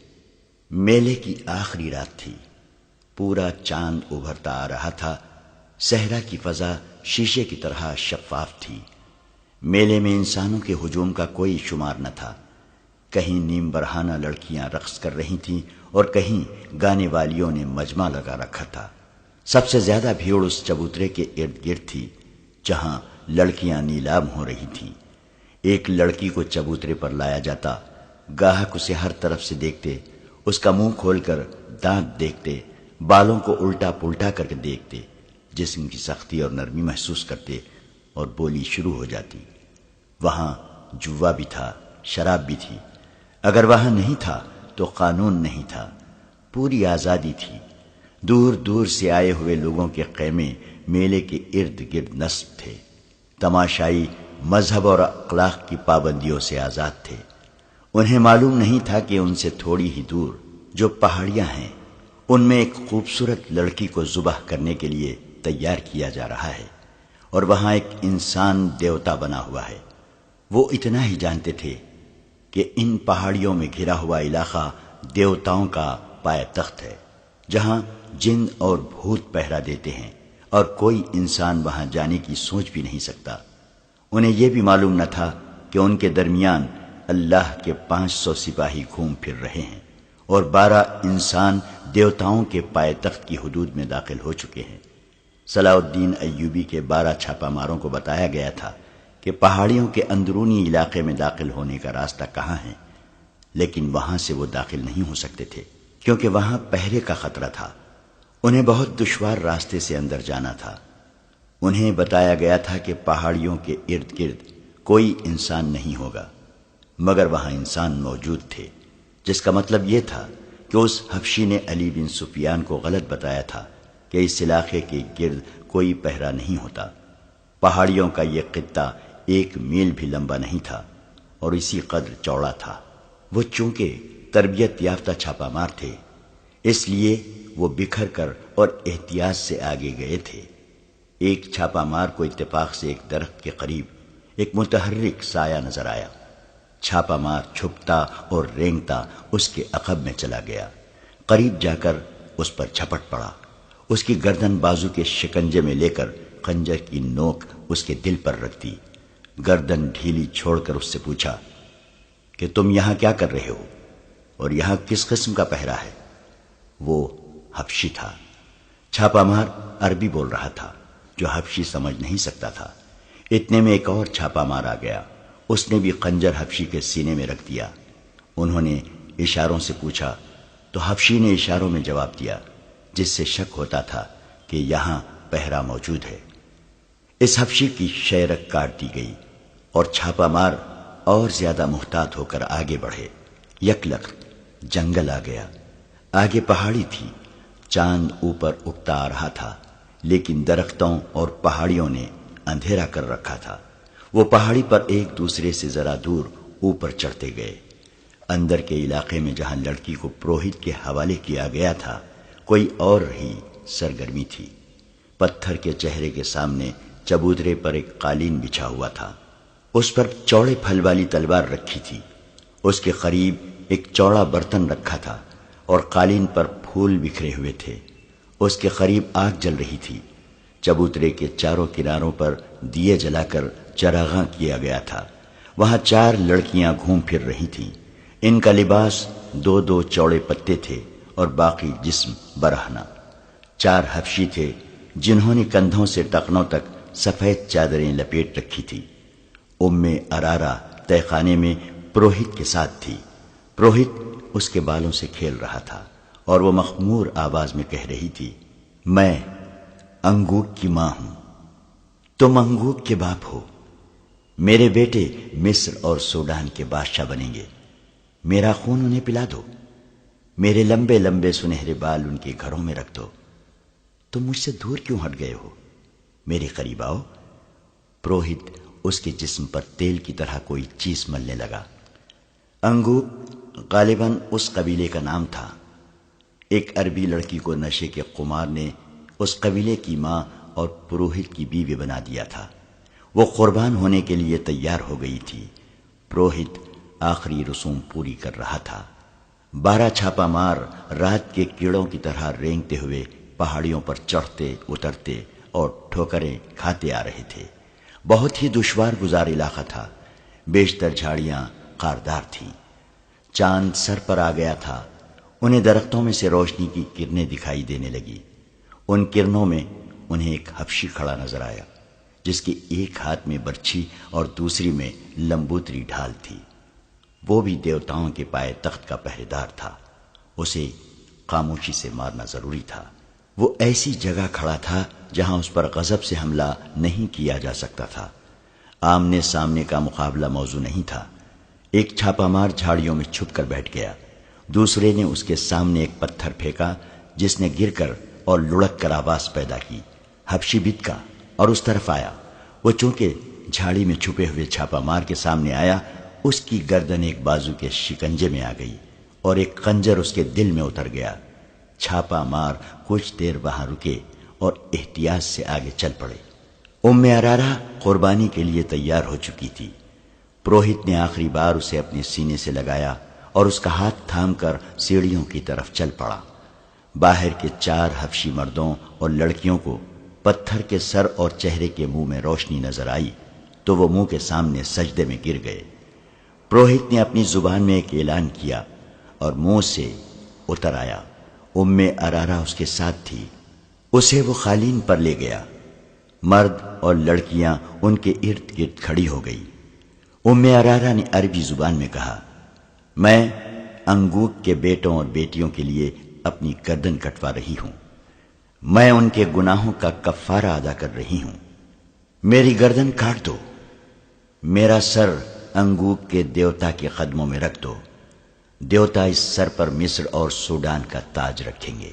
میلے کی آخری رات تھی۔ پورا چاند ابھرتا آ رہا تھا۔ صحرا کی فضا شیشے کی طرح شفاف تھی۔ میلے میں انسانوں کے ہجوم کا کوئی شمار نہ تھا۔ کہیں نیم برہنہ لڑکیاں رقص کر رہی تھیں اور کہیں گانے والیوں نے مجمع لگا رکھا تھا۔ سب سے زیادہ بھیڑ اس چبوترے کے ارد گرد تھی جہاں لڑکیاں نیلام ہو رہی تھیں۔ ایک لڑکی کو چبوترے پر لایا جاتا، گاہک اسے ہر طرف سے دیکھتے، اس کا منہ کھول کر دانت دیکھتے، بالوں کو الٹا پلٹا کر کے دیکھتے، جسم کی سختی اور نرمی محسوس کرتے اور بولی شروع ہو جاتی۔ وہاں جوا بھی تھا، شراب بھی تھی۔ اگر وہاں نہیں تھا تو قانون نہیں تھا، پوری آزادی تھی۔ دور دور سے آئے ہوئے لوگوں کے خیمے میلے کے ارد گرد نصب تھے۔ تماشائی مذہب اور اخلاق کی پابندیوں سے آزاد تھے۔ انہیں معلوم نہیں تھا کہ ان سے تھوڑی ہی دور جو پہاڑیاں ہیں، ان میں ایک خوبصورت لڑکی کو ذبح کرنے کے لیے تیار کیا جا رہا ہے، اور وہاں ایک انسان دیوتا بنا ہوا ہے۔ وہ اتنا ہی جانتے تھے کہ ان پہاڑیوں میں گھرا ہوا علاقہ دیوتاؤں کا پائے تخت ہے، جہاں جن اور بھوت پہرا دیتے ہیں، اور کوئی انسان وہاں جانے کی سوچ بھی نہیں سکتا۔ انہیں یہ بھی معلوم نہ تھا کہ ان کے درمیان اللہ کے 500 سپاہی گھوم پھر رہے ہیں، اور 12 انسان دیوتاؤں کے پائے تخت کی حدود میں داخل ہو چکے ہیں۔ صلاح الدین ایوبی کے 12 چھاپا ماروں کو بتایا گیا تھا کہ پہاڑیوں کے اندرونی علاقے میں داخل ہونے کا راستہ کہاں ہے، لیکن وہاں سے وہ داخل نہیں ہو سکتے تھے، کیونکہ وہاں پہرے کا خطرہ تھا۔ انہیں بہت دشوار راستے سے اندر جانا تھا۔ انہیں بتایا گیا تھا کہ پہاڑیوں کے ارد گرد کوئی انسان نہیں ہوگا، مگر وہاں انسان موجود تھے، جس کا مطلب یہ تھا کہ اس حبشی نے علی بن سفیان کو غلط بتایا تھا کہ اس علاقے کے گرد کوئی پہرا نہیں ہوتا۔ پہاڑیوں کا یہ خطہ 1 میل بھی لمبا نہیں تھا اور اسی قدر چوڑا تھا۔ وہ چونکہ تربیت یافتہ چھاپا مار تھے، اس لیے وہ بکھر کر اور احتیاط سے آگے گئے تھے۔ ایک چھاپا مار کو اتفاق سے ایک درخت کے قریب ایک متحرک سایہ نظر آیا۔ چھاپا مار چھپتا اور رینگتا اس کے عقب میں چلا گیا، قریب جا کر اس پر جھپٹ پڑا، اس کی گردن بازو کے شکنجے میں لے کر خنجر کی نوک اس کے دل پر رکھ دی۔ گردن ڈھیلی چھوڑ کر اس سے پوچھا کہ تم یہاں کیا کر رہے ہو اور یہاں کس قسم کا پہرا ہے؟ وہ حبشی تھا۔ چھاپا مار عربی بول رہا تھا جو حبشی سمجھ نہیں سکتا تھا۔ اتنے میں ایک اور چھاپا مار آ گیا، اس نے بھی خنجر حبشی کے سینے میں رکھ دیا۔ انہوں نے اشاروں سے پوچھا تو حبشی نے اشاروں میں جواب دیا، جس سے شک ہوتا تھا کہ یہاں پہرا موجود ہے۔ اس حبشی کی شیرک کاٹ دی گئی اور چھاپا مار اور زیادہ محتاط ہو کر آگے بڑھے۔ یکلخت جنگل آ گیا، آگے پہاڑی تھی، چاند اوپر اگتا آ رہا تھا، لیکن درختوں اور پہاڑیوں نے اندھیرا کر رکھا تھا۔ وہ پہاڑی پر ایک دوسرے سے ذرا دور اوپر چڑھتے گئے۔ اندر کے علاقے میں جہاں لڑکی کو پروہت کے حوالے کیا گیا تھا، کوئی اور ہی سرگرمی تھی۔ پتھر کے چہرے کے سامنے چبوترے پر ایک قالین بچھا ہوا تھا، اس پر چوڑے پھل والی تلوار رکھی تھی۔ اس کے قریب ایک چوڑا برتن رکھا تھا اور قالین پر پھول بکھرے ہوئے تھے۔ اس کے قریب آگ جل رہی تھی۔ چبوترے کے چاروں کناروں پر دیے جلا کر چراغاں کیا گیا تھا۔ وہاں 4 لڑکیاں گھوم پھر رہی تھیں۔ ان کا لباس 2 چوڑے پتے تھے اور باقی جسم برہنہ۔ 4 حبشی تھے جنہوں نے کندھوں سے ٹخنوں تک سفید چادریں لپیٹ رکھی تھی۔ ارارا تہہ خانے میں پروہت کے ساتھ تھی۔ پروہت اس کے بالوں سے کھیل رہا تھا اور وہ مخمور آواز میں کہہ رہی تھی، میں انگوک کی ماں ہوں، تم انگوک کے باپ ہو۔ میرے بیٹے مصر اور سوڈان کے بادشاہ بنیں گے، میرا خون انہیں پلا دو، میرے لمبے لمبے سنہرے بال ان کے گھروں میں رکھ دو۔ تم مجھ سے دور کیوں ہٹ گئے ہو؟ میرے قریب آؤ۔ پروہت اس کے جسم پر تیل کی طرح کوئی چیز ملنے لگا۔ انگوک غالباً اس قبیلے کا نام تھا۔ ایک عربی لڑکی کو نشے کے قمار نے اس قبیلے کی ماں اور پروہت کی بیوی بنا دیا تھا۔ وہ قربان ہونے کے لیے تیار ہو گئی تھی۔ پروہت آخری رسوم پوری کر رہا تھا۔ 12 چھاپا مار رات کے کیڑوں کی طرح رینگتے ہوئے پہاڑیوں پر چڑھتے اترتے اور ٹھوکریں کھاتے آ رہے تھے۔ بہت ہی دشوار گزار علاقہ تھا۔ بیشتر جھاڑیاں خاردار تھیں۔ چاند سر پر آ گیا تھا۔ انہیں درختوں میں سے روشنی کی کرنیں دکھائی دینے لگی۔ ان کرنوں میں انہیں ایک حبشی کھڑا نظر آیا، جس کے ایک ہاتھ میں برچھی اور دوسری میں لمبوتری ڈھال تھی۔ وہ بھی دیوتاؤں کے پائے تخت کا پہرے دار تھا۔ اسے خاموشی سے مارنا ضروری تھا۔ وہ ایسی جگہ کھڑا تھا جہاں اس پر غضب سے حملہ نہیں کیا جا سکتا تھا۔ آمنے سامنے کا مقابلہ موضوع نہیں تھا۔ ایک چھاپا مار جھاڑیوں میں چھپ کر بیٹھ گیا، دوسرے نے اس کے سامنے ایک پتھر پھینکا جس نے گر کر اور لڑک کر آواز پیدا کی۔ حبشی بتکا اور اس طرف آیا۔ وہ چونکہ جھاڑی میں چھپے ہوئے چھاپا مار کے سامنے آیا، اس کی گردن ایک بازو کے شکنجے میں آ گئی اور ایک خنجر اس کے دل میں اتر گیا۔ چھاپا مار کچھ دیر وہاں رکے اور احتیاط سے آگے چل پڑے۔ ام ارارہ قربانی کے لیے تیار ہو چکی تھی۔ پروہت نے آخری بار اسے اپنے سینے سے لگایا اور اس کا ہاتھ تھام کر سیڑھیوں کی طرف چل پڑا۔ باہر کے 4 حبشی مردوں اور لڑکیوں کو پتھر کے سر اور چہرے کے منہ میں روشنی نظر آئی تو وہ منہ کے سامنے سجدے میں گر گئے۔ پروہت نے اپنی زبان میں ایک اعلان کیا اور منہ سے اتر آیا۔ ام ارارہ اس کے ساتھ تھی۔ اسے وہ قالین پر لے گیا۔ مرد اور لڑکیاں ان کے ارد گرد کھڑی ہو گئی۔ ام ارارہ نے عربی زبان میں کہا، میں انگوک کے بیٹوں اور بیٹیوں کے لیے اپنی گردن کٹوا رہی ہوں۔ میں ان کے گناہوں کا کفارہ ادا کر رہی ہوں۔ میری گردن کاٹ دو، میرا سر انگوک کے دیوتا کے قدموں میں رکھ دو۔ دیوتا اس سر پر مصر اور سوڈان کا تاج رکھیں گے۔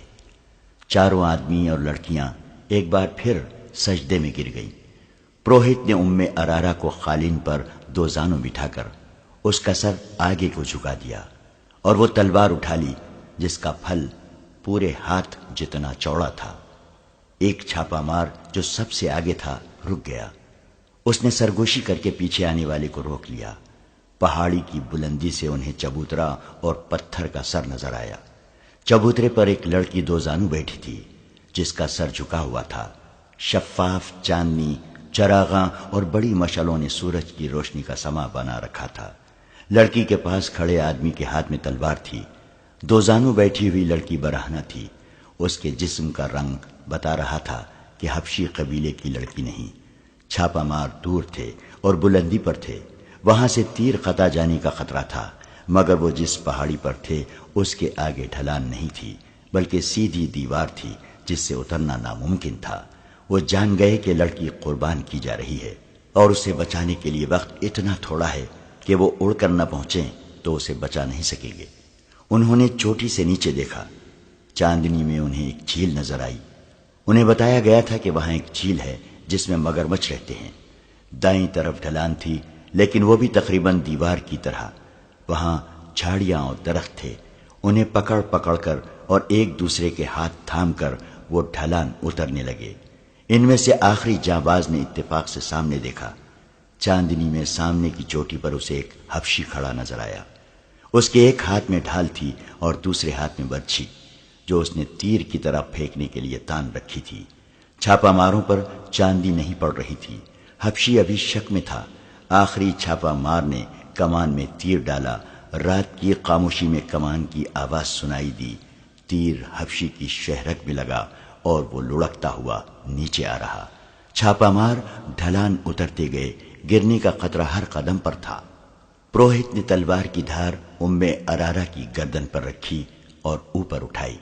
چاروں آدمی اور لڑکیاں ایک بار پھر سجدے میں گر گئیں۔ پروہت نے ام ارارہ کو قالین پر 2 زانوں بٹھا کر اس کا سر آگے کو جھکا دیا اور وہ تلوار اٹھا لی جس کا پھل پورے ہاتھ جتنا چوڑا تھا۔ ایک چھاپا مار جو سب سے آگے تھا رک گیا۔ اس نے سرگوشی کر کے پیچھے آنے والے کو روک لیا۔ پہاڑی کی بلندی سے انہیں چبوترا اور پتھر کا سر نظر آیا۔ چبوترے پر ایک لڑکی 2 زانوں بیٹھی تھی جس کا سر جھکا ہوا تھا۔ شفاف چاندنی، چراغاں اور بڑی مشعلوں نے سورج کی روشنی کا سما بنا رکھا تھا۔ لڑکی کے پاس کھڑے آدمی کے ہاتھ میں تلوار تھی۔ 2 زانوں بیٹھی ہوئی لڑکی برہنہ تھی۔ اس کے جسم کا رنگ بتا رہا تھا کہ حبشی قبیلے کی لڑکی نہیں۔ چھاپا مار دور تھے اور بلندی پر تھے، وہاں سے تیر قطع جانے کا خطرہ تھا، مگر وہ جس پہاڑی پر تھے اس کے آگے ڈھلان نہیں تھی بلکہ سیدھی دیوار تھی جس سے اترنا ناممکن تھا۔ وہ جان گئے کہ لڑکی قربان کی جا رہی ہے اور اسے بچانے کے لیے وقت اتنا تھوڑا ہے کہ وہ اڑ کر نہ پہنچیں تو اسے بچا نہیں سکیں گے۔ انہوں نے چوٹی سے نیچے دیکھا۔ چاندنی میں انہیں ایک جھیل نظر آئی۔ انہیں بتایا گیا تھا کہ وہاں ایک جھیل ہے جس میں مگرمچھ رہتے ہیں۔ دائیں طرف ڈھلان تھی لیکن وہ بھی تقریباً دیوار کی طرح۔ وہاں جھاڑیاں اور درخت تھے۔ انہیں پکڑ پکڑ کر اور ایک دوسرے کے ہاتھ تھام کر وہ ڈھلان اترنے لگے۔ ان میں سے آخری جانباز نے اتفاق سے سامنے دیکھا۔ چاندنی میں سامنے کی چوٹی پر اسے ایک حبشی کھڑا نظر آیا۔ اس کے ایک ہاتھ میں ڈھال تھی اور دوسرے ہاتھ میں برچھی جو اس نے تیر کی طرح پھینکنے کے لیے تان رکھی تھی۔ چھاپا ماروں پر چاندی نہیں پڑ رہی تھی۔ حبشی ابھی شک میں تھا۔ آخری چھاپا مار نے کمان میں تیر ڈالا۔ رات کی خاموشی میں کمان کی آواز سنائی دی۔ تیر حبشی کی شہرک میں لگا اور وہ لڑکتا ہوا نیچے آ رہا۔ چھاپا مار ڈھلان اترتے گئے، گرنے کا خطرہ ہر قدم پر تھا۔ پروہت نے تلوار کی دھار ام ارارہ کی گردن پر رکھی اور اوپر اٹھائی۔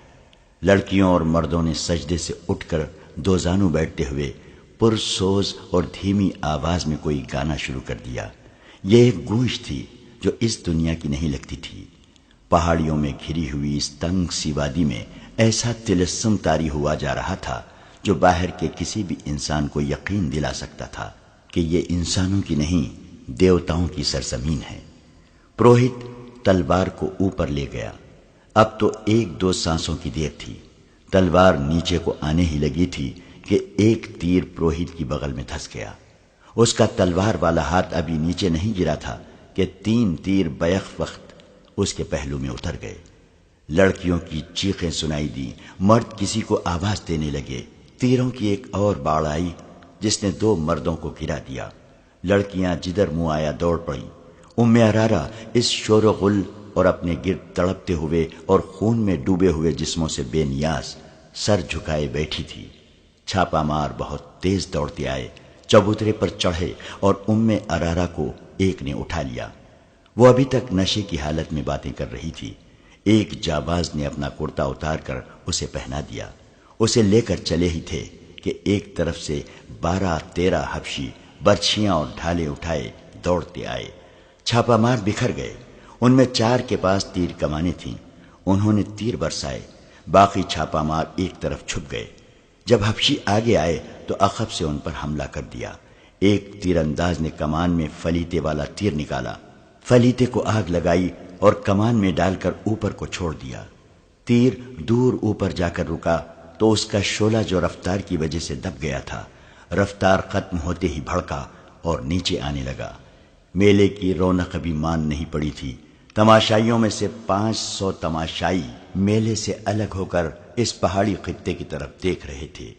لڑکیوں اور مردوں نے سجدے سے اٹھ کر 2 زانوں بیٹھتے ہوئے پرسوز اور دھیمی آواز میں کوئی گانا شروع کر دیا۔ یہ ایک گونج تھی جو اس دنیا کی نہیں لگتی تھی۔ پہاڑیوں میں گھری ہوئی اس تنگ سی وادی میں ایسا طلسم طاری ہوا جا رہا تھا جو باہر کے کسی بھی انسان کو یقین دلا سکتا تھا کہ یہ انسانوں کی نہیں دیوتاؤں کی سرزمین ہے۔ پروہت تلوار کو اوپر لے گیا۔ اب تو 1-2 سانسوں کی دیر تھی۔ تلوار نیچے کو آنے ہی لگی تھی کہ ایک تیر پروہت کی بغل میں دھس گیا۔ اس کا تلوار والا ہاتھ ابھی نیچے نہیں گرا تھا کہ 3 تیر بیک وقت اس کے پہلو میں اتر گئے۔ لڑکیوں کی چیخیں سنائی دی، مرد کسی کو آواز دینے لگے۔ تیروں کی ایک اور باڑ آئی جس نے 2 مردوں کو گرا دیا۔ لڑکیاں جدھر منہ آیا دوڑ پڑیں۔ ام ارارہ اس شور و غل اور اپنے گرد تڑپتے ہوئے اور خون میں ڈوبے ہوئے جسموں سے بے نیاز سر جھکائے بیٹھی تھی۔ چھاپا مار بہت تیز دوڑتے آئے، چبوترے پر چڑھے اور ام ارارہ کو ایک نے اٹھا لیا۔ وہ ابھی تک نشے کی حالت میں باتیں کر رہی تھی۔ ایک جاباز نے اپنا کرتا اتار کر اسے پہنا دیا۔ اسے لے کر چلے ہی تھے کہ ایک طرف سے 12-13 حبشی برچھیاں اور ڈھالے اٹھائے دوڑتے آئے۔ چھاپا مار بکھر گئے، ان میں 4 کے پاس تیر کمانیں تھیں، انہوں نے تیر برسائے، باقی چھاپا مار ایک طرف چھپ گئے۔ جب حبشی آگے آئے تو عقب سے ان پر حملہ کر دیا۔ ایک تیر انداز نے کمان میں فلیتے والا تیر نکالا، فلیتے کو آگ لگائی اور کمان میں ڈال کر اوپر کو چھوڑ دیا۔ تیر دور اوپر جا کر رکا تو اس کا شعلہ جو رفتار کی وجہ سے دب گیا تھا، رفتار ختم ہوتے ہی بھڑکا اور نیچے آنے لگا۔ میلے کی رونق ابھی مان نہیں پڑی تھی۔ تماشائیوں میں سے 500 تماشائی میلے سے الگ ہو کر اس پہاڑی خطے کی طرف دیکھ رہے تھے۔